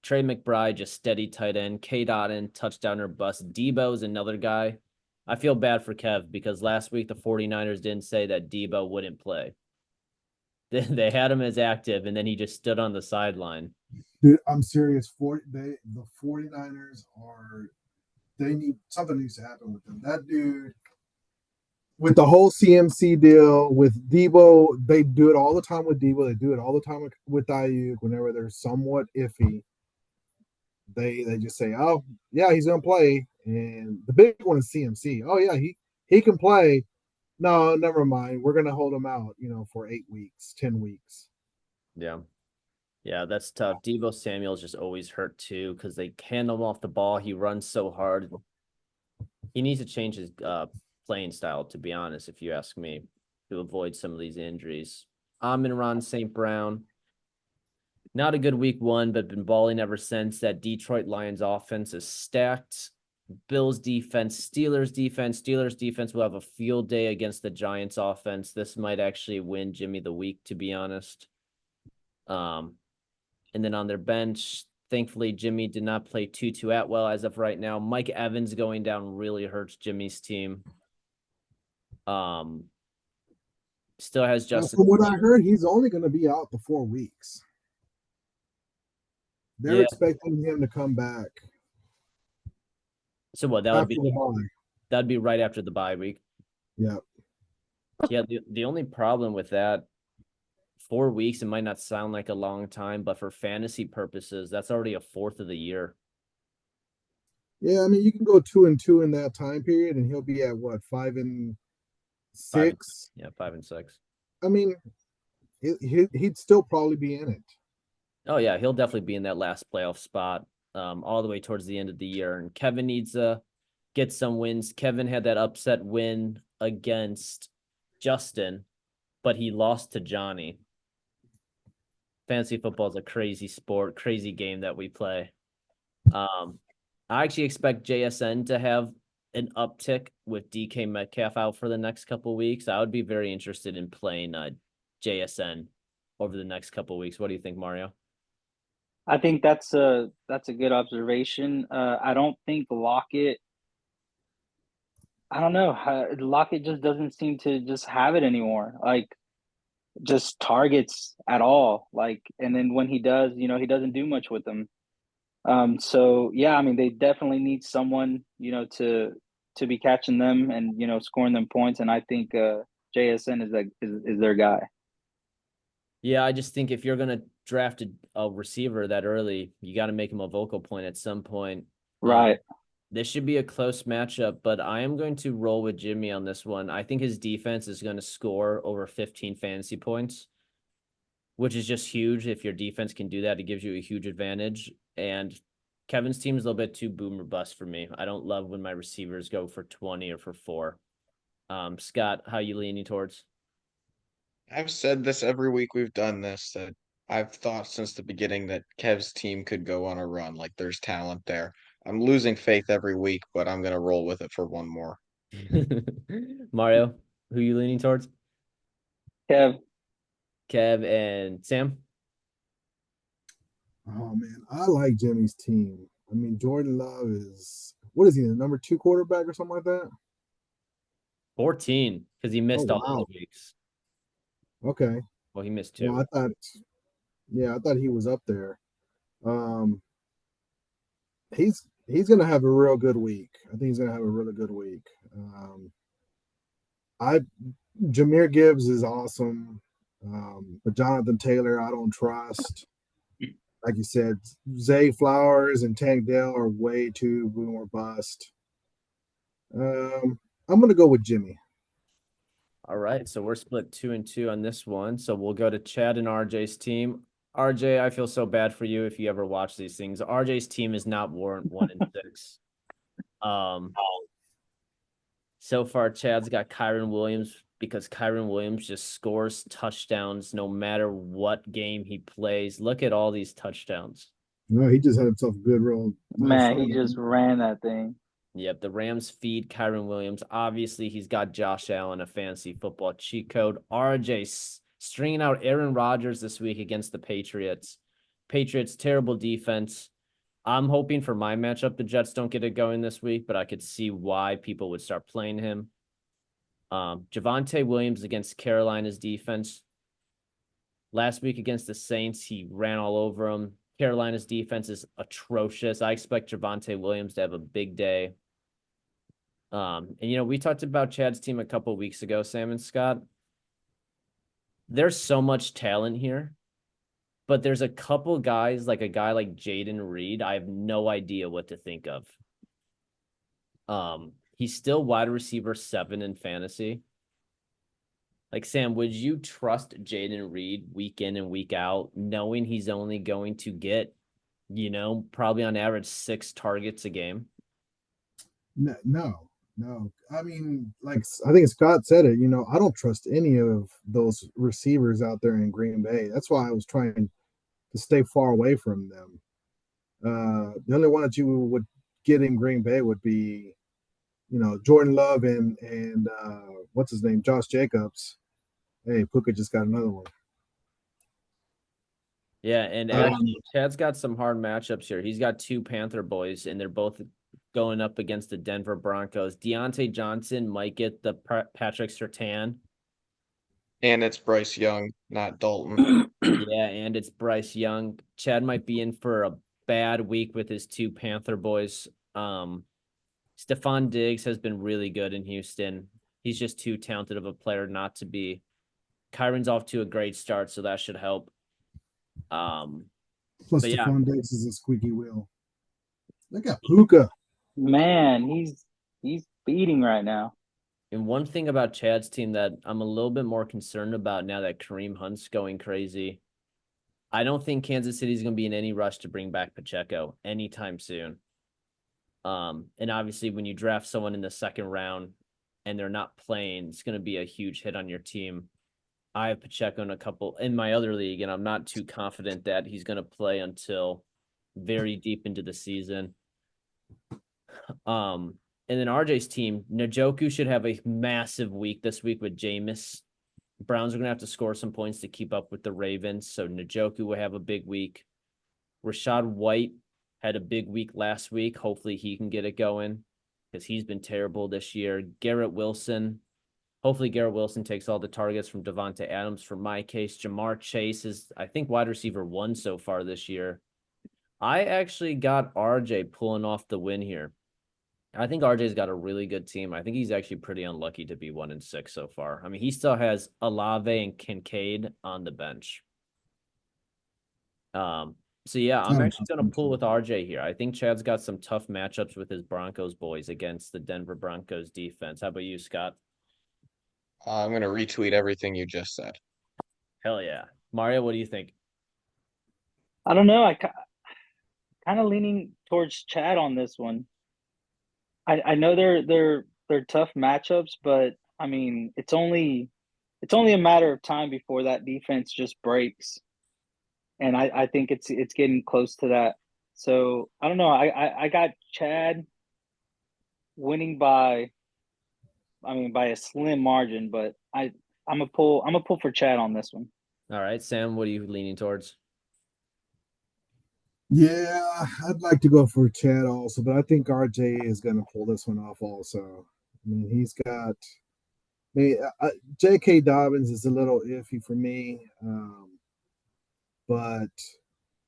Trey McBride, just steady tight end. K. Dotton, touchdown or bust. Debo's another guy. I feel bad for Kev because last week the 49ers didn't say that Debo wouldn't play. They had him as active, and then he just stood on the sideline. Dude, I'm serious. The 49ers something needs to happen with them. That dude, with the whole CMC deal with Debo, they do it all the time with Debo. They do it all the time with Ayuk whenever they're somewhat iffy. they just say, oh yeah, he's gonna play. And the big one is CMC. Oh yeah, he can play. No, never mind. We're gonna hold him out, for 8 weeks, 10 weeks. Yeah. Yeah, that's tough. Deebo Samuel's just always hurt too because they hand him off the ball. He runs so hard. He needs to change his playing style, to be honest, if you ask me, to avoid some of these injuries. Amon-Ra St. Brown. Not a good week one, but been balling ever since. That Detroit Lions offense is stacked. Bills defense, Steelers defense. Steelers defense will have a field day against the Giants offense. This might actually win Jimmy the week, to be honest. And then on their bench, thankfully, Jimmy did not play Tutu Atwell as of right now. Mike Evans going down really hurts Jimmy's team. Still has Justin. From what I heard, he's only going to be out for 4 weeks. They're expecting him to come back. So what? That'd be right after the bye week. Yeah. Yeah. The only problem with that, 4 weeks, it might not sound like a long time, but for fantasy purposes, that's already a fourth of the year. Yeah, I mean, you can go 2-2 in that time period, and he'll be at what, 5-6? 5-6. I mean, he'd still probably be in it. Oh yeah, he'll definitely be in that last playoff spot, all the way towards the end of the year. And Kevin needs to get some wins. Kevin had that upset win against Justin, but he lost to Johnny. Fantasy football is a crazy sport, crazy game that we play. I actually expect JSN to have an uptick with DK Metcalf out for the next couple of weeks. I would be very interested in playing JSN over the next couple of weeks. What do you think, Mario? I think that's a good observation. I don't think Lockett. I don't know. Lockett just doesn't seem to just have it anymore. Like, just targets at all. Like, and then when he does, he doesn't do much with them. So yeah, I mean, they definitely need someone, to be catching them and scoring them points. And I think JSN is their guy. Yeah, I just think if you're gonna draft a receiver that early, you got to make him a vocal point at some point. Right. This should be a close matchup, but I am going to roll with Jimmy on this one. I think his defense is going to score over 15 fantasy points, which is just huge. If your defense can do that, it gives you a huge advantage. And Kevin's team is a little bit too boom or bust for me. I don't love when my receivers go for 20 or for 4. Scott, how you leaning towards? I've said this every week we've done this, that I've thought since the beginning that Kev's team could go on a run. Like, there's talent there. I'm losing faith every week, but I'm gonna roll with it for one more. Mario, who you leaning towards? Kev and Sam? Oh man, I like Jimmy's team. I mean, Jordan Love is, what is he, the number 2 quarterback or something like that? 14, because he missed all the weeks. Okay. Well, he missed 2. Well, I thought he was up there. He's gonna have a real good week. I think he's gonna have a really good week. Jahmyr Gibbs is awesome. But Jonathan Taylor, I don't trust. Like you said, Zay Flowers and Tank Dell are way too boom or bust. I'm gonna go with Jimmy. All right, so we're split 2-2 on this one. So we'll go to Chad and RJ's team. RJ, I feel so bad for you if you ever watch these things. RJ's team is not warrant 1-6. So far, Chad's got Kyren Williams because Kyren Williams just scores touchdowns no matter what game he plays. Look at all these touchdowns. No, he just had himself a good roll. Man, he just ran that thing. Yep, the Rams feed Kyren Williams. Obviously, he's got Josh Allen, a fantasy football cheat code. RJ stringing out Aaron Rodgers this week against the Patriots. Patriots, terrible defense. I'm hoping for my matchup, the Jets don't get it going this week, but I could see why people would start playing him. Javonte Williams against Carolina's defense. Last week against the Saints, he ran all over them. Carolina's defense is atrocious. I expect Javonte Williams to have a big day. And we talked about Chad's team a couple weeks ago, Sam and Scott. There's so much talent here, but there's a couple guys, like a guy like Jaden Reed, I have no idea what to think of. He's still wide receiver 7 in fantasy. Like, Sam, would you trust Jaden Reed week in and week out, knowing he's only going to get, probably on average 6 targets a game? No. I mean, like I think Scott said it. I don't trust any of those receivers out there in Green Bay. That's why I was trying to stay far away from them. The only one that you would get in Green Bay would be, Jordan Love and what's his name, Josh Jacobs. Hey, Puka just got another one. Yeah, and actually, Chad's got some hard matchups here. He's got 2 Panther boys, and they're both going up against the Denver Broncos. Deontay Johnson might get the Patrick Surtain. And it's Bryce Young, not Dalton. Yeah, and it's Bryce Young. Chad might be in for a bad week with his 2 Panther boys. Stephon Diggs has been really good in Houston. He's just too talented of a player not to be. Kyron's off to a great start, so that should help. Plus, but yeah. Stephon Diggs is a squeaky wheel. Look at Puka. Man, he's beating right now. And one thing about Chad's team that I'm a little bit more concerned about now that Kareem Hunt's going crazy, I don't think Kansas City's going to be in any rush to bring back Pacheco anytime soon. And obviously when you draft someone in the 2nd round and they're not playing, it's going to be a huge hit on your team. I have Pacheco in my other league, and I'm not too confident that he's going to play until very deep into the season. And then RJ's team, Njoku should have a massive week this week with Jameis. Browns are going to have to score some points to keep up with the Ravens, so Njoku will have a big week. Rachaad White had a big week last week. Hopefully he can get it going because he's been terrible this year. Garrett Wilson. Hopefully Garrett Wilson takes all the targets from Devonta Adams. For my case, Jamar Chase is, I think, wide receiver 1 so far this year. I actually got RJ pulling off the win here. I think RJ's got a really good team. I think he's actually pretty unlucky to be 1-6 so far. I mean, he still has Olave and Kincaid on the bench. So yeah, I'm actually going to pull with RJ here. I think Chad's got some tough matchups with his Broncos boys against the Denver Broncos defense. How about you, Scott? I'm going to retweet everything you just said. Hell yeah. Mario, what do you think? I don't know. I kind of leaning towards Chad on this one. I know they're tough matchups, but I mean it's only a matter of time before that defense just breaks, and I think it's getting close to that. So I don't know. I got Chad winning by a slim margin, but I'm gonna pull for Chad on this one. All right, Sam, what are you leaning towards? Yeah, I'd like to go for Chad also, but I think RJ is going to pull this one off also. I mean, he's got. I mean, J.K. Dobbins is a little iffy for me, but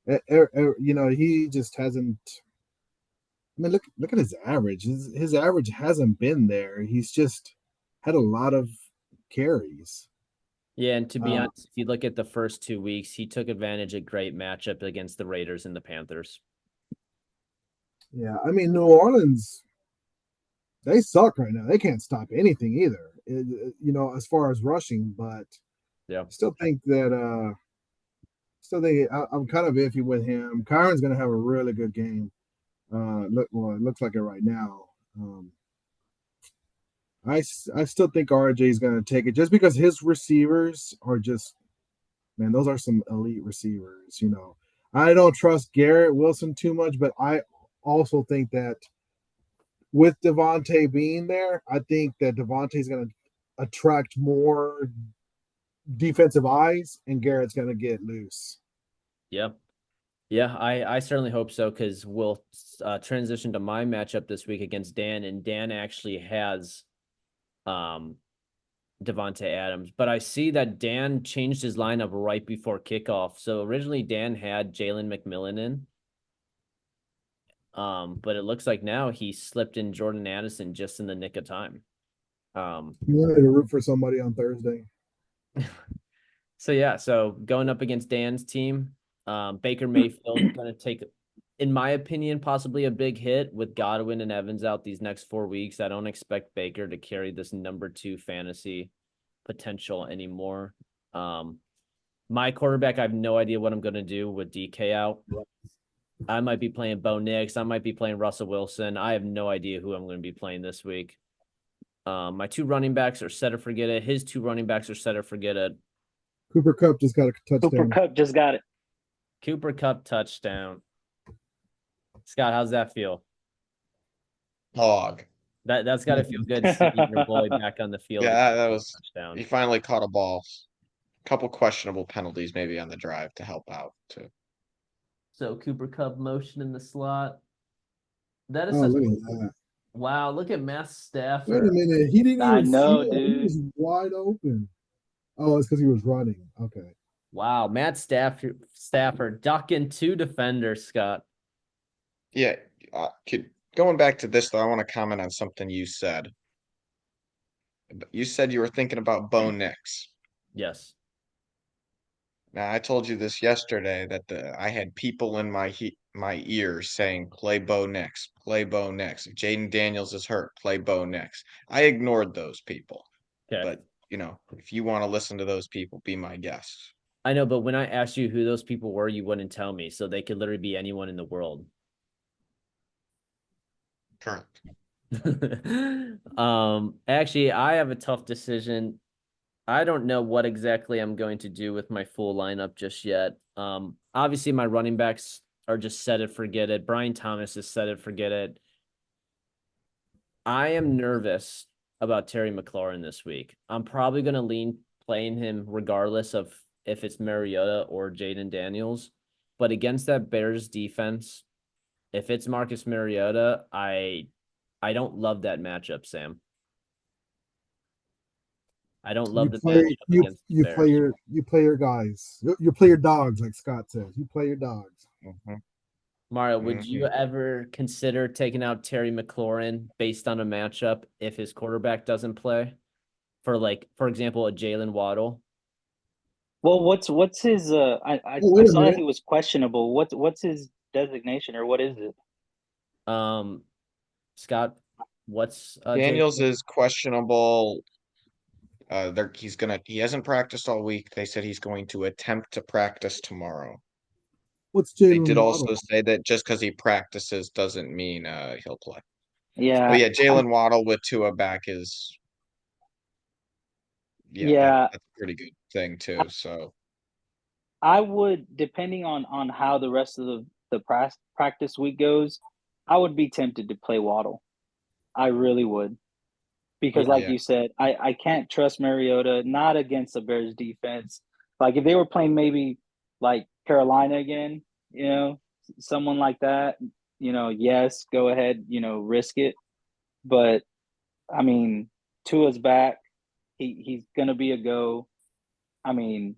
he just hasn't. I mean, look at his average. His average hasn't been there. He's just had a lot of carries. Yeah, and to be honest, if you look at the first 2 weeks, he took advantage of great matchup against the Raiders and the Panthers. Yeah, I mean, New Orleans, they suck right now. They can't stop anything either, as far as rushing. But yeah, I still think that I'm kind of iffy with him. Kyron's going to have a really good game. It looks like it right now. I still think RJ is going to take it just because his receivers are just, man, those are some elite receivers. I don't trust Garrett Wilson too much, but I also think that with Devontae being there, I think that Devontae is going to attract more defensive eyes and Garrett's going to get loose. Yep. Yeah, I certainly hope so because we'll transition to my matchup this week against Dan, and Dan actually has Devonta Adams, but I see that Dan changed his lineup right before kickoff. So originally Dan had Jalen McMillan in, but it looks like now he slipped in Jordan Addison just in the nick of time. You wanted to root for somebody on Thursday. So yeah, so going up against Dan's team, Baker Mayfield going to take, in my opinion, possibly a big hit with Godwin and Evans out these next 4 weeks. I don't expect Baker to carry this number 2 fantasy potential anymore. My quarterback, I have no idea what I'm going to do with DK out. I might be playing Bo Nix. I might be playing Russell Wilson. I have no idea who I'm going to be playing this week. My 2 running backs are set or forget it. His 2 running backs are set or forget it. Cooper Cup just got a Cooper touchdown. Cup just got it. Cooper Cup touchdown. Scott, how's that feel? Hog. That's got to feel good seeing your boy back on the field. Yeah, that was. Touchdown. He finally caught a ball. Couple questionable penalties maybe on the drive to help out too. So Cooper Cup motion in the slot. That is Oh, such look at that. wow. Look at Matt Wait a Stafford. minute. He didn't I even know, see it. He dude. was wide open. Oh, it's because he was running. Okay. Wow, Matt Stafford ducking 2 defenders, Scott. Yeah, going back to this though, I want to comment on something you said. You said you were thinking about Bo Nix. Yes. Now I told you this yesterday that I had people in my ears saying play Bo Nix, play Bo Nix. If Jaden Daniels is hurt, play Bo Nix. I ignored those people. Okay. But if you want to listen to those people, be my guest. I know, but when I asked you who those people were, you wouldn't tell me. So they could literally be anyone in the world. Correct. Actually, I have a tough decision. I don't know what exactly I'm going to do with my full lineup just yet. Obviously my running backs are just set it, forget it. Brian Thomas is set it, forget it. I am nervous about Terry McLaurin this week. I'm probably going to lean playing him regardless of if it's Mariota or Jaden Daniels. But against that Bears defense, if it's Marcus Mariota, I don't love that matchup, Sam. I don't love the matchup against the Bears. You play your guys. You play your dogs, like Scott says. You play your dogs. Mhm. Mario, would you ever consider taking out Terry McLaurin based on a matchup if his quarterback doesn't play? For example, a Jalen Waddle? Well, what's his I Oh, wait a saw that minute. he was questionable. What's his designation, or what is it? Scott, what's Daniels Jalen? is questionable. He hasn't practiced all week. They said he's going to attempt to practice tomorrow. What's They Jalen did Waddle? also say that just because he practices doesn't mean he'll play. Yeah. But yeah, Jalen Waddle with Tua back is Yeah. that's a pretty good thing too. So I would, depending on how the rest of the practice week goes, I would be tempted to play Waddle. I really would. Because like yeah. you said, I can't trust Mariota, not against the Bears defense. Like if they were playing maybe like Carolina again, someone like that, yes, go ahead, risk it. But I mean, Tua's back. He's gonna be a go. I mean,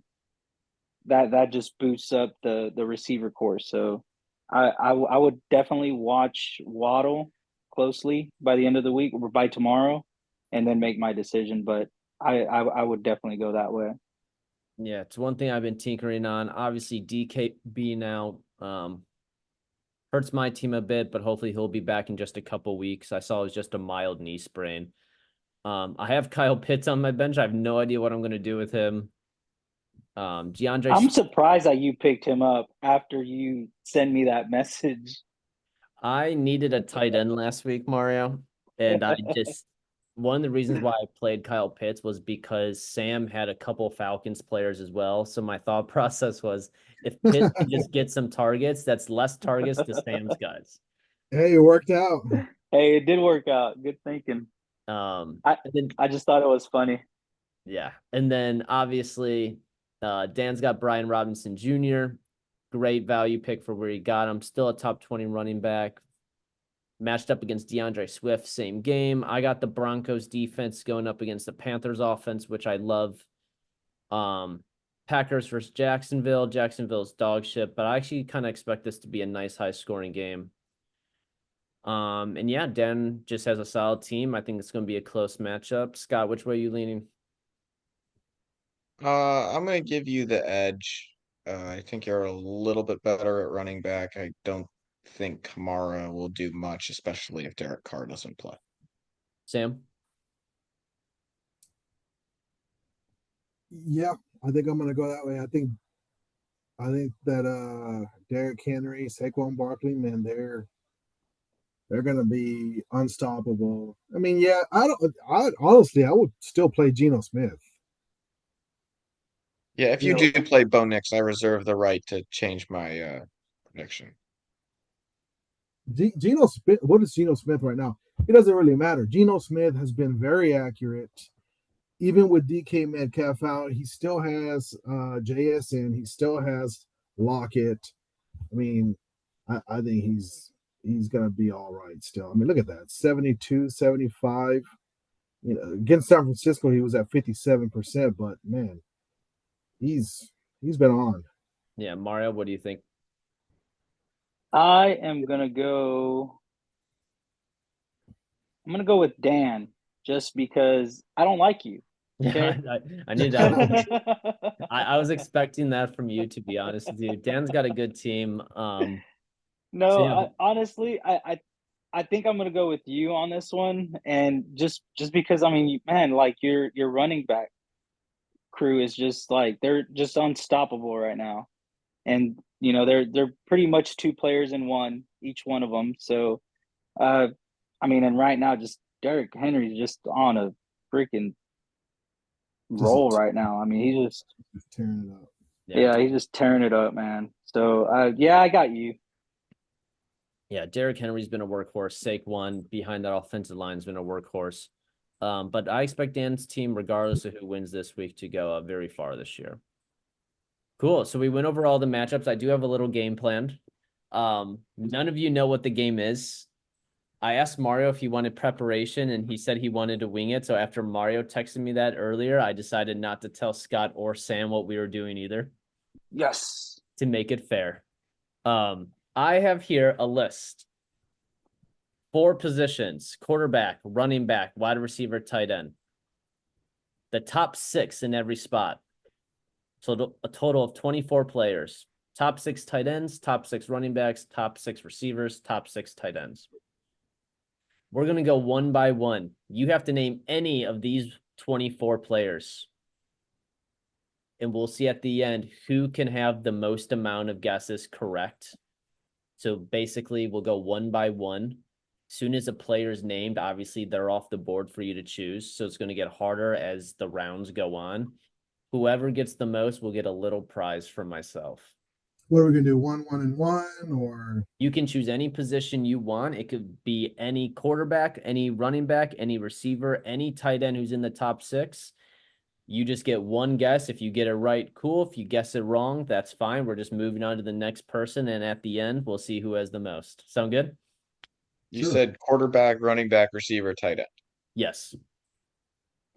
that just boosts up the receiver core. So I would definitely watch Waddle closely by the end of the week or by tomorrow, and then make my decision. But I would definitely go that way. Yeah, it's one thing I've been tinkering on. Obviously, DKB now hurts my team a bit, but hopefully he'll be back in just a couple weeks. I saw it was just a mild knee sprain. I have Kyle Pitts on my bench. I have no idea what I'm going to do with him. DeAndre. I'm surprised that you picked him up after you sent me that message. I needed a tight end last week, Mario, and one of the reasons why I played Kyle Pitts was because Sam had a couple Falcons players as well. So my thought process was, if Pitts can just get some targets, that's less targets to Sam's guys. Hey, it worked out. Hey, it did work out. Good thinking. I just thought it was funny. Yeah, and then obviously, Dan's got Brian Robinson Jr. Great value pick for where he got him. Still a top 20 running back. Matched up against DeAndre Swift, same game. I got the Broncos defense going up against the Panthers offense, which I love. Packers versus Jacksonville. Jacksonville's dog shit, but I actually kind of expect this to be a nice high scoring game. And yeah, Dan just has a solid team. I think it's going to be a close matchup. Scott, which way are you leaning? I'm gonna give you the edge. I think you're a little bit better at running back. I don't think Kamara will do much, especially if Derek Carr doesn't play. Sam? Yeah, I think I'm gonna go that way. I think that Derrick Henry, Saquon Barkley, man, they're gonna be unstoppable. I mean, yeah, I honestly I would still play Geno Smith. Yeah, if You you know, do play Bo Nix, I reserve the right to change my prediction. Geno Smith, what is Geno Smith right now? It doesn't really matter. Geno Smith has been very accurate. Even with DK Metcalf out, he still has JSN. He still has Lockett. I mean, I think he's going to be all right still. I mean, look at that 72, 75. You know, against San Francisco, he was at 57%, but man, he's been on. Yeah, Mario, what do you think? I am gonna go. I'm gonna go with Dan just because I don't like you. Okay. I knew that was I was expecting that from you, to be honest with you. Dan's got a good team. No, Sam, honestly, I think I'm gonna go with you on this one, and just because I mean, man, like your running back crew is just like they're just unstoppable right now, and you know they're pretty much two players in one, each one of them. So, I mean, and right now, just Derrick Henry's just on a freaking roll Just, right now. I mean, just tearing it up. yeah, he's just tearing it up, man. So, yeah, I got you. Yeah, Derrick Henry's been a workhorse. Saquon behind that offensive line's been a workhorse. But I expect Dan's team, regardless of who wins this week, to go very far this year. Cool. So we went over all the matchups. I do have a little game planned. None of you know what the game is. I asked Mario if he wanted preparation, and he said he wanted to wing it. So after Mario texted me that earlier, I decided not to tell Scott or Sam what we were doing either, Yes. to make it fair. I have here a list. 4 positions: quarterback, running back, wide receiver, tight end. The top 6 in every spot. So a total of 24 players. Top 6 tight ends, top 6 running backs, top 6 receivers, top 6 tight ends. We're going to go one by one. You have to name any of these 24 players. And we'll see at the end who can have the most amount of guesses correct. So basically, we'll go one by one. As soon as a player is named, obviously, they're off the board for you to choose. So it's going to get harder as the rounds go on. Whoever gets the most will get a little prize from myself. What are we gonna do? One and one, or You can choose any position you want. It could be any quarterback, any running back, any receiver, any tight end who's in the top 6. You just get one guess. If you get it right, cool. If you guess it wrong, that's fine. We're just moving on to the next person. And at the end, we'll see who has the most. Sound good? You Sure. said quarterback, running back, receiver, tight end. Yes.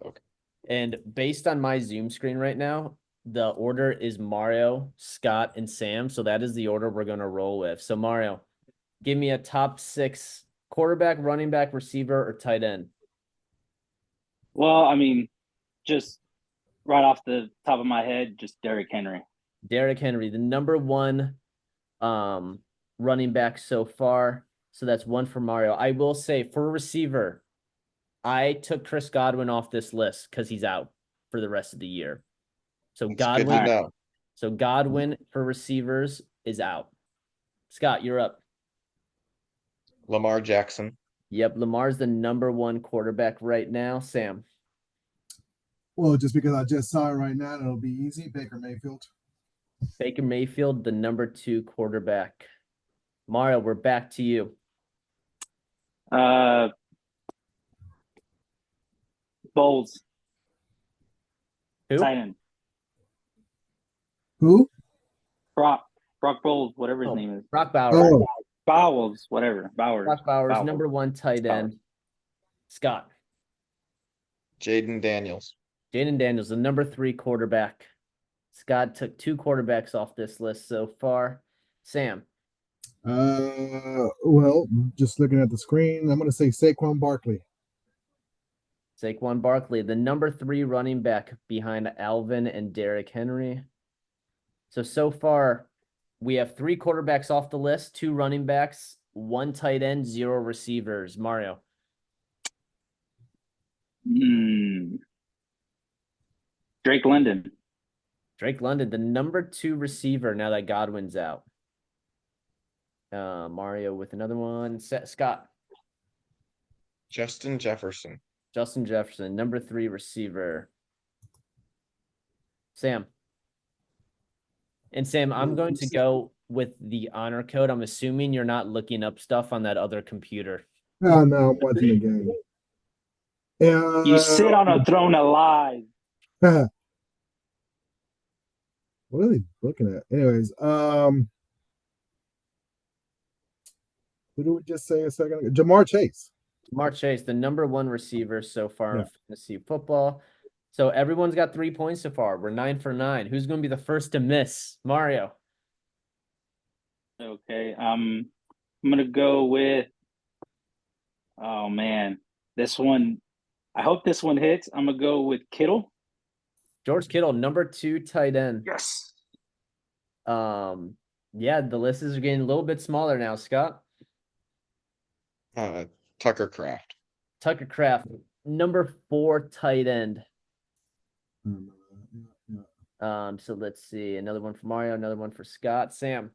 Okay. And based on my Zoom screen right now, the order is Mario, Scott, and Sam. So that is the order we're going to roll with. So Mario, give me a top 6 quarterback, running back, receiver, or tight end. Well, I mean, just right off the top of my head, just Derrick Henry. Derrick Henry, the number 1 running back so far. So that's 1 for Mario. I will say for receiver, I took Chris Godwin off this list because he's out for the rest of the year. So It's good to Godwin, know. so Godwin for receivers is out. Scott, you're up. Lamar Jackson. Yep, Lamar's the number 1 quarterback right now. Sam. well, just because I just saw it right now, it'll be easy. Baker Mayfield. Baker Mayfield, the number 2 quarterback. Mario, we're back to you. Bowles. Who? Tight end. Who? Brock Bowles, whatever his Oh, name is. Brock Bowers. Oh, Bowles, whatever. Bowers. Brock Bowers, Bowers. number 1 tight end. Scott. Jaden Daniels. Jaden Daniels, the number 3 quarterback. Scott took 2 quarterbacks off this list so far. Sam. well, just looking at the screen, I'm gonna say Saquon Barkley. Saquon Barkley, the number 3 running back behind Alvin and Derrick Henry. So far, we have 3 quarterbacks off the list, 2 running backs, 1 tight end, 0 receivers. Mario. Drake London. Drake London, the number 2 receiver now that Godwin's out. Mario with another one. Scott. Justin Jefferson. Justin Jefferson, number 3 receiver. Sam. And Sam, I'm going to go with the honor code. I'm assuming you're not looking up stuff on that other computer. Oh no, I'm watching the game. You sit on a throne of lies. What are they looking at? Anyways, who did we just say a second ago? Jamar Chase. Jamar Chase, the number 1 receiver so far Yeah. in fantasy football. So everyone's got 3 points so far. We're 9 for 9. Who's going to be the first to miss? Mario. Okay. I'm gonna go with. Oh man, this one. I hope this one hits. I'm gonna go with Kittle. George Kittle, number 2 tight end. Yes. Yeah, the lists are getting a little bit smaller now, Scott. Tucker Craft. Tucker Craft, number 4 tight end. So let's see. Another one for Mario, another one for Scott. Sam.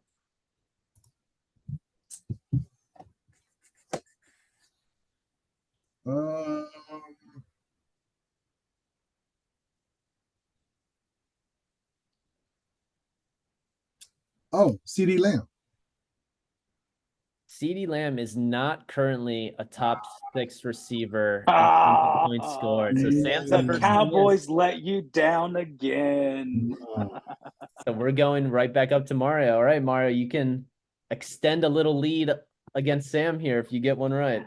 CeeDee Lamb. CeeDee Lamb is not currently a top 6 receiver in terms of points scored. So Sam's the The first Cowboys let you down again. So we're going right back up to Mario. All right, Mario, you can extend a little lead against Sam here if you get one right.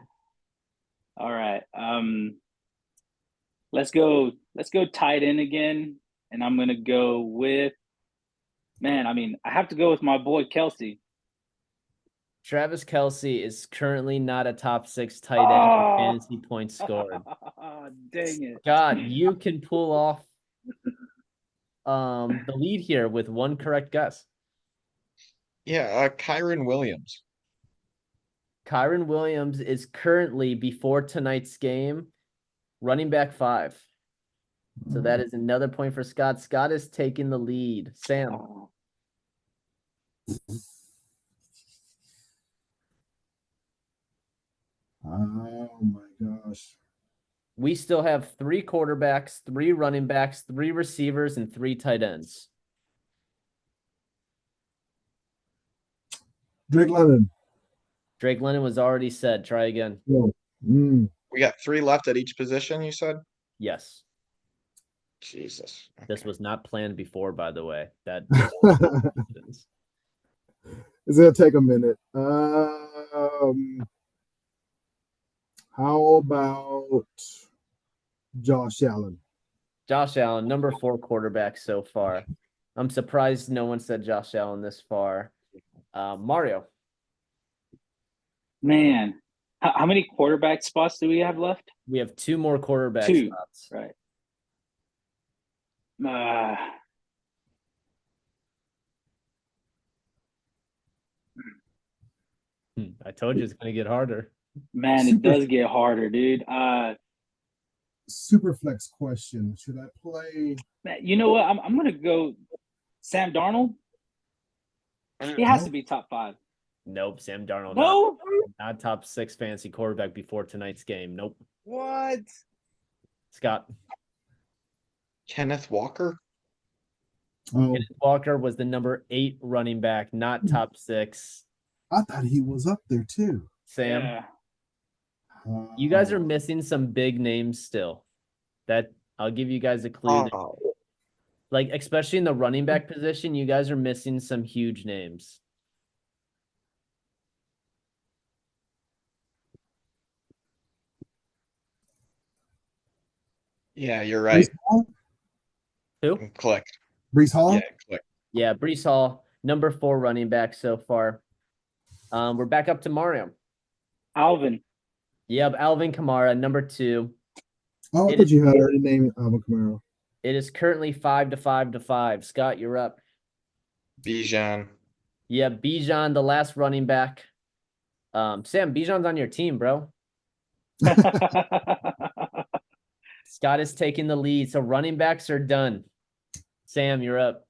All right. Let's go tight end again. And I'm gonna go with I have to go with my boy Kelsey. Travis Kelce is currently not a top 6 tight end in fantasy points scored. Dang it. God, you can pull off the lead here with one correct guess. Yeah, Kyron Williams. Kyron Williams is currently, before tonight's game, running back 5. So that is another point for Scott. Scott is taking the lead. Sam. Oh my gosh. We still have 3 quarterbacks, 3 running backs, 3 receivers, and 3 tight ends. Drake London. Drake London was already said. Try again. We got 3 left at each position, you said? Yes. Jesus. This Okay. was not planned before, by the way. That It's gonna take a minute. How about Josh Allen? Josh Allen, number 4 quarterback so far. I'm surprised no one said Josh Allen this far. Mario. Man, how many quarterback spots do we have left? We have 2 more quarterback 2. spots. Right. I told you it's going to get harder. Man, it does get harder, dude. Super flex question. Should I play? You know what? I'm gonna go Sam Darnold. He has to be top 5. Nope, Sam Darnold. No. Not top 6 fantasy quarterback before tonight's game. Nope. What? Scott. Kenneth Walker. Oh, Kenneth Walker was the number 8 running back, not top 6. I thought he was up there too. Sam. Yeah. You guys are missing some big names still. That I'll give you guys a clue. Oh, Like, especially in the running back position, you guys are missing some huge names. yeah, you're right. Brees Hall? Who? Click. Brees Hall? Yeah, click. Yeah, Brees Hall, number 4 running back so far. We're back up to Mario. Alvin. Yep, Alvin Kamara, number 2. Oh, I thought you had already named Alvin Kamara. It is currently 5-5-5. Scott, you're up. Bijan. Yeah, Bijan, the last running back. Sam, Bijan's on your team, bro. Scott is taking the lead, so running backs are done. Sam, you're up.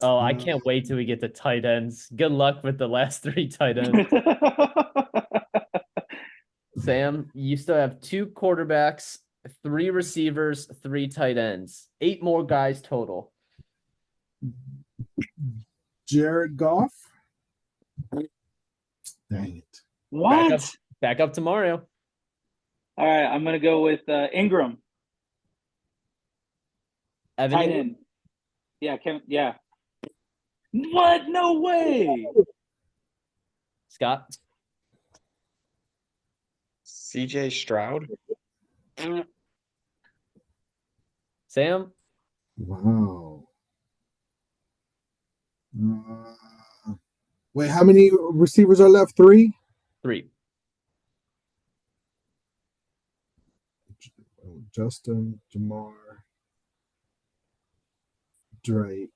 Oh, I can't wait till we get to tight ends. Good luck with the last 3 tight ends. Sam, you still have 2 quarterbacks, 3 receivers, 3 tight ends. 8 more guys total. Jared Goff. Dang it. What? Back up to Mario. All right, I'm gonna go with Ingram, Evan tight Ingram? end. Yeah, Kevin. Yeah. What? No way. Scott. CJ Stroud. Sam. Wow. Wait, how many receivers are left? 3? 3. Justin, Jamar, Drake.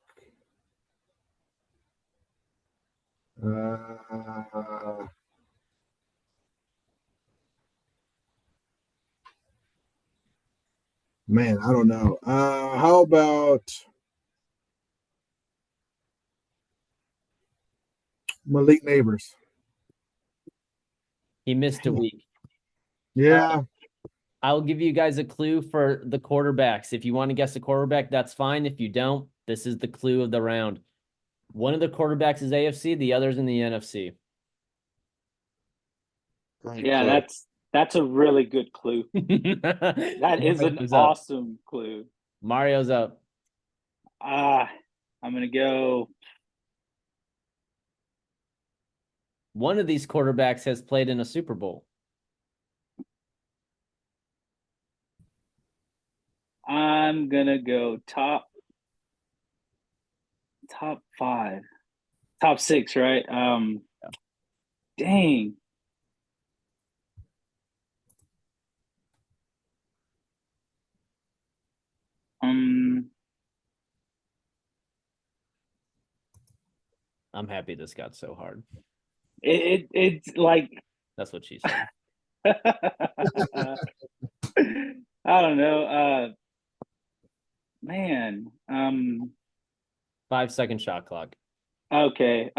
Man, I don't know. How about Malik Neighbors? He missed a week. Yeah. I'll give you guys a clue for the quarterbacks. If you want to guess the quarterback, that's fine. If you don't, this is the clue of the round. One of the quarterbacks is AFC, the other's in the NFC. Great Yeah, clue. that's a really good clue. That That is an awesome clue. Mario's up. I'm gonna go. One of these quarterbacks has played in a Super Bowl. I'm gonna go top 5, top 6, right? Dang. I'm happy this got so hard. It's like That's what she said. I don't know. Man. 5-second shot clock. Okay.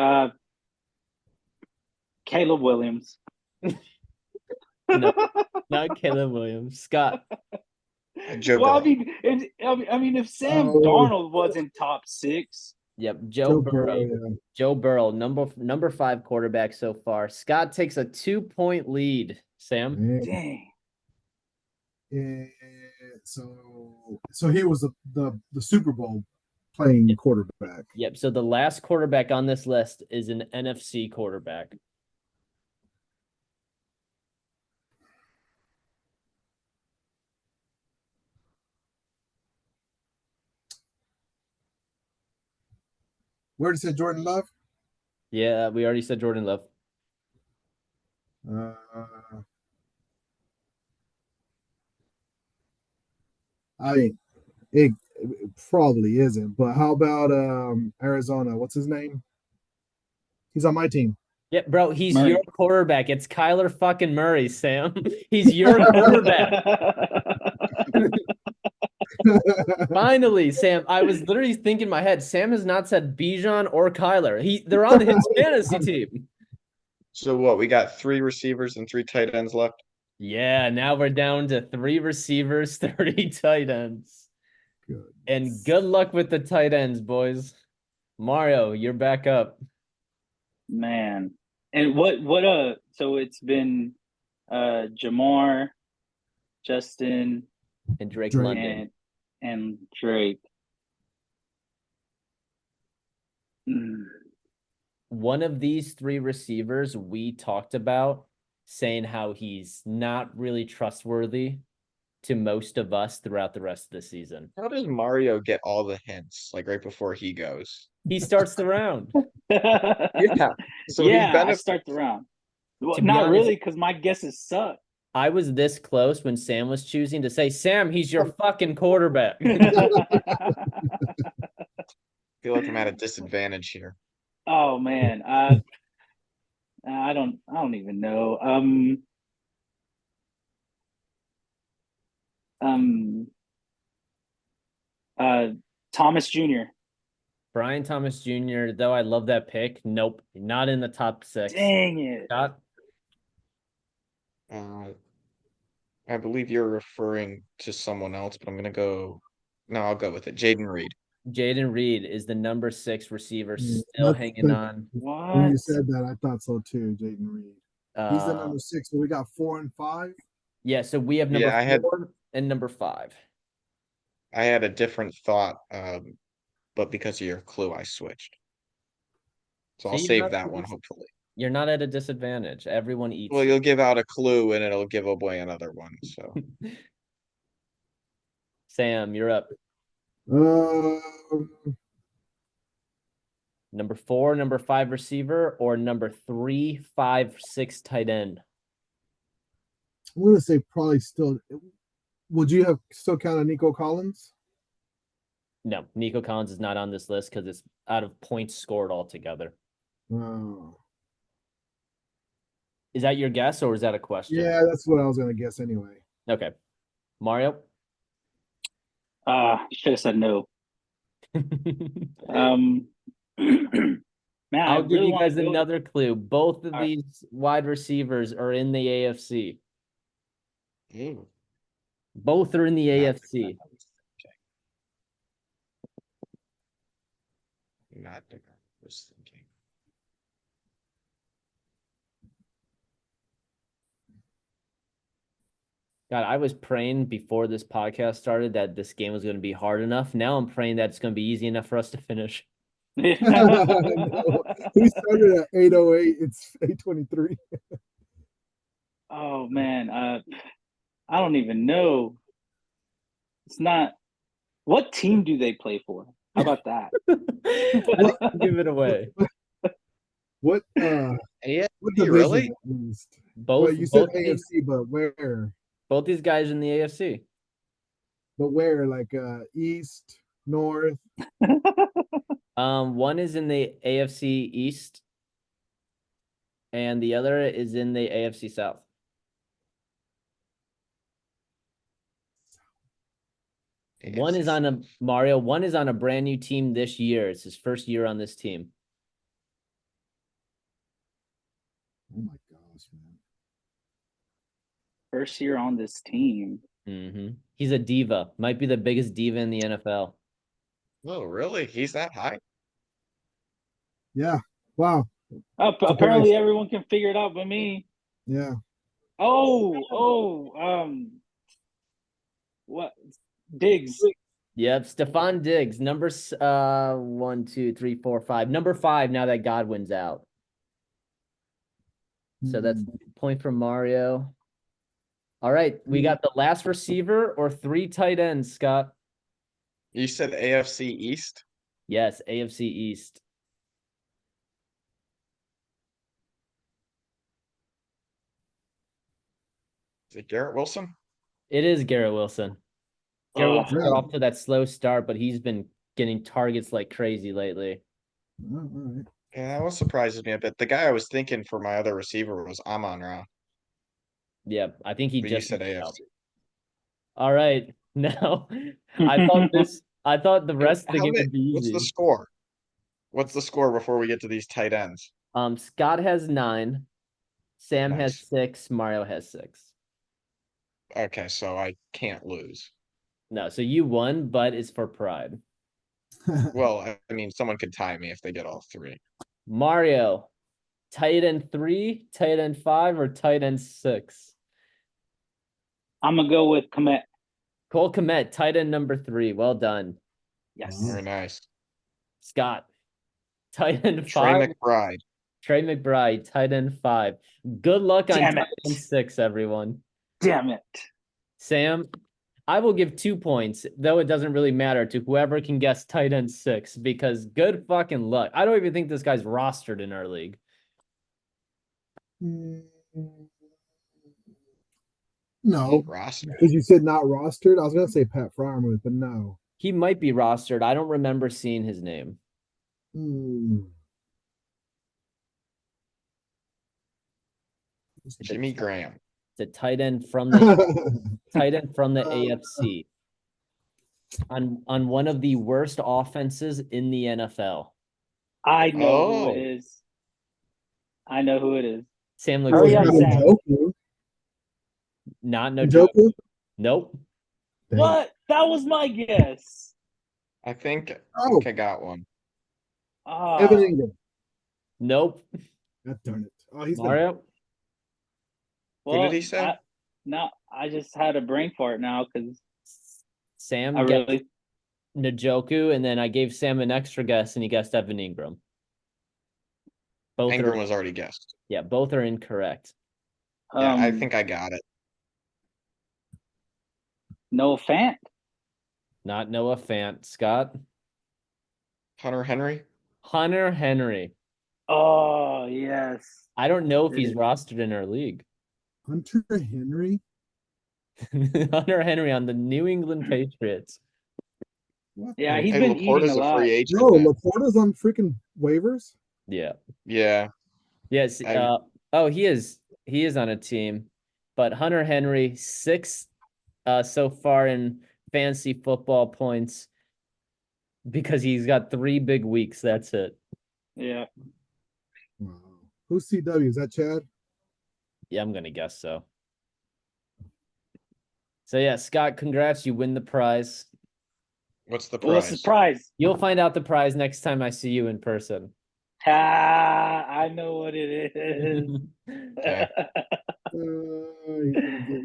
Caleb Williams. No, not Caleb Williams. Scott. Joe Well, Burrow. I mean, if Sam Oh. Darnold wasn't top 6, Yep, Joe Burrow. yeah. Joe Burrow, number 5 quarterback so far. Scott takes a 2-point lead. Sam. Man. dang. So he was the Super Bowl playing quarterback. Yep. So the last quarterback on this list is an NFC quarterback. Where did it say Jordan Love? Yeah, we already said Jordan Love. I mean, it probably isn't. But how about Arizona? What's his name? He's on my team. Yeah, bro, he's Murray. your quarterback. It's Kyler fucking Murray, Sam. He's your quarterback. Finally, Sam. I was literally thinking in my head, Sam has not said Bijan or Kyler. They're on his fantasy team. So what? We got 3 receivers and 3 tight ends left. Yeah, now we're down to 3 receivers, 30 tight ends. Good. And good luck with the tight ends, boys. Mario, you're back up. Man. And so it's been Jamar, Justin, And Drake Drake. London. and Drake. One of these 3 receivers we talked about saying how he's not really trustworthy to most of us throughout the rest of the season. How does Mario get all the hints like right before he goes? He starts the round. Yeah. So yeah, he I benefits. start the round. Well, To be not honest- really, because my guesses suck. I was this close when Sam was choosing to say, Sam, he's your fucking quarterback. I feel like I'm at a disadvantage here. Oh man, I don't even know. Um, uh, Thomas Jr. Brian Thomas Jr., though I love that pick. Nope, not in the top 6. Dang it. Scott? I believe you're referring to someone else, but I'm gonna go. No, I'll go with it. Jaden Reed. Jaden Reed is the number 6 receiver, Yeah, still that's- hanging that- on. When you What? said that, I thought so too, Jaden Reed. He's the Uh, number 6. So we got 4 and 5. yeah, so we have number Yeah, I had 4 and number 5. I had a different thought, but because of your clue, I switched. So I'll See, save that one, hopefully. You're not at a disadvantage. Everyone eats. Well, you'll give out a clue and it'll give away another one. So Sam, you're up. Um, Number 4, number 5 receiver, or number 3, 5, 6 tight end. I'm gonna say probably still. Would you have still counted Nico Collins? No, Nico Collins is not on this list because it's out of points scored altogether. Oh, Is that your guess or is that a question? yeah, that's what I was gonna guess anyway. Okay. Mario? Should have said no. Man, I I'll give really you wanna guys go- another clue. Both of All right. these wide receivers are in the AFC. Ooh, Both are in the not the AFC. guy I was thinking. Not the guy I was thinking. God, I was praying before this podcast started that this game was going to be hard enough. Now I'm praying that it's going to be easy enough for us to finish. No. We started at 8:08. It's 8:23. Oh man, I don't even know. It's not. What team do they play for? How about that? Give it away. What Yeah, what you division really? at least? Both, Well, you said both, these, AFC, but where? both these guys in the AFC. But where? Like East, North? One is in the AFC East, and the other is in the AFC South. One is on a Mario. One is on a brand new team this year. It's his first year on this team. Oh my gosh, man. First year on this team. He's a diva. Might be the biggest diva in the NFL. Oh, really? He's that high? Yeah. Wow. Apparently, Surprised. everyone can figure it out but me. Yeah. What? Diggs. Yep, Stephon Diggs, number 1, 2, 3, 4, 5. Number 5 now that Godwin's out. So that's a point from Mario. All right, we got the last receiver or 3 tight ends, Scott. You said AFC East? Yes, AFC East. Is it Garrett Wilson? It is Garrett Wilson. Garrett Oh, Wilson got off to that slow start, but he's been getting targets like crazy lately. All right. Yeah, that one surprises me a bit. The guy I was thinking for my other receiver was Amon Ra. Yeah, I think he But you just said missed AFC. out. All right, now I thought the rest of the How game many- would be What's the easy. score? What's the score before we get to these tight ends? Scott has 9, Sam has Nice. 6, Mario has 6. Okay, so I can't lose. No, so you won, but it's for pride. Well, I mean, someone could tie me if they get all 3. Mario, tight end 3, tight end 5, or tight end 6? I'm gonna go with Komet. Cole Kmet, tight end number 3. Well done. Yes. Very nice. Scott, tight end Trey 5. McBride. Trey McBride, tight end 5. Good luck on Damn tight it. end 6, everyone. Damn it. Sam, I will give 2 points, though it doesn't really matter to whoever can guess tight end 6, because good fucking luck. I don't even think this guy's rostered in our league. No, Ross. because you said not rostered. I was gonna say Pat Fryermuth, but no. He might be rostered. I don't remember seeing his name. Hmm. Jimmy Graham. It's a tight end from the tight end from the AFC. On one of the worst offenses in the NFL. I know who Oh. it is. I know who it is. Sam Hurry looks up, like Sam. Njoku. not no joke. Njoku? Nope. Dang. What? That was my guess. I think Oh, I got one. Ah, Evan Ingram. Nope. God darn it. Oh, he's the Mario. well, did he say? I just had a brain fart now because Sam I guessed really. Njoku, and then I gave Sam an extra guess, and he guessed Evan Ingram. Both Ingram are was already guessed. both are incorrect. Yeah, I think I got it. Noah Fant. Not Noah Fant. Scott. Hunter Henry. Hunter Henry. Oh yes. I don't know if he's Dude. rostered in our league. Hunter Henry. Hunter Henry on the New England Patriots. What Yeah, the- he's Hey, been eating Laporta's a a lot. free agent. No, now. Laporta's on freaking waivers. Yeah. Yeah. Yes. I- He is. He is on a team, but Hunter Henry 6 so far in fantasy football points because he's got 3 big weeks. That's it. Yeah. Wow. Who's CW? Is that Chad? Yeah, I'm gonna guess so. So yeah, Scott, congrats! You win the prize. What's the What's the prize? prize? You'll find out the prize next time I see you in person. Ah, I know what it is. Okay.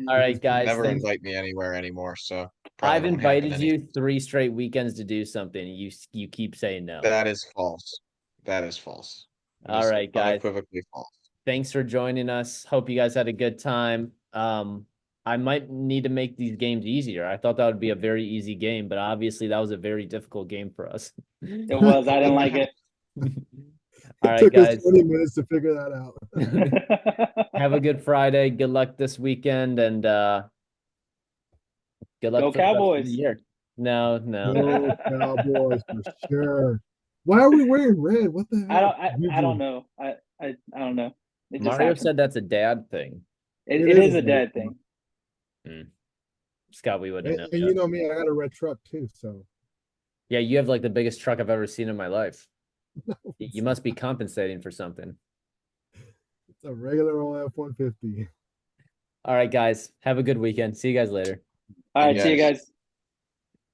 All right, guys. Never thanks. invite me anywhere anymore. So I've probably won't happen invited you 3 straight weekends to do something. You keep saying no. That is false. That is false. That All is right, guys. Unequivocally false. Thanks for joining us. Hope you guys had a good time. I might need to make these games easier. I thought that would be a very easy game, but obviously that was a very difficult game for us. It was. I didn't like it. All It right, took us guys. 20 minutes to figure that out. Have a good Friday. Good luck this weekend, and good luck Go for the rest of Cowboys. the year. No. Go Cowboys for sure. Why are we wearing red? What the hell? I don't know. I don't know. It just Mario happened. said that's a dad thing. It It is is a a dead thing. thing. Scott, we wouldn't And, know. you know me, I got a red truck too. So Yeah, you have like the biggest truck I've ever seen in my life. You must be compensating for something. it's a regular old F-150. All right, guys. Have a good weekend. See you guys later. All right, see you Yes. guys.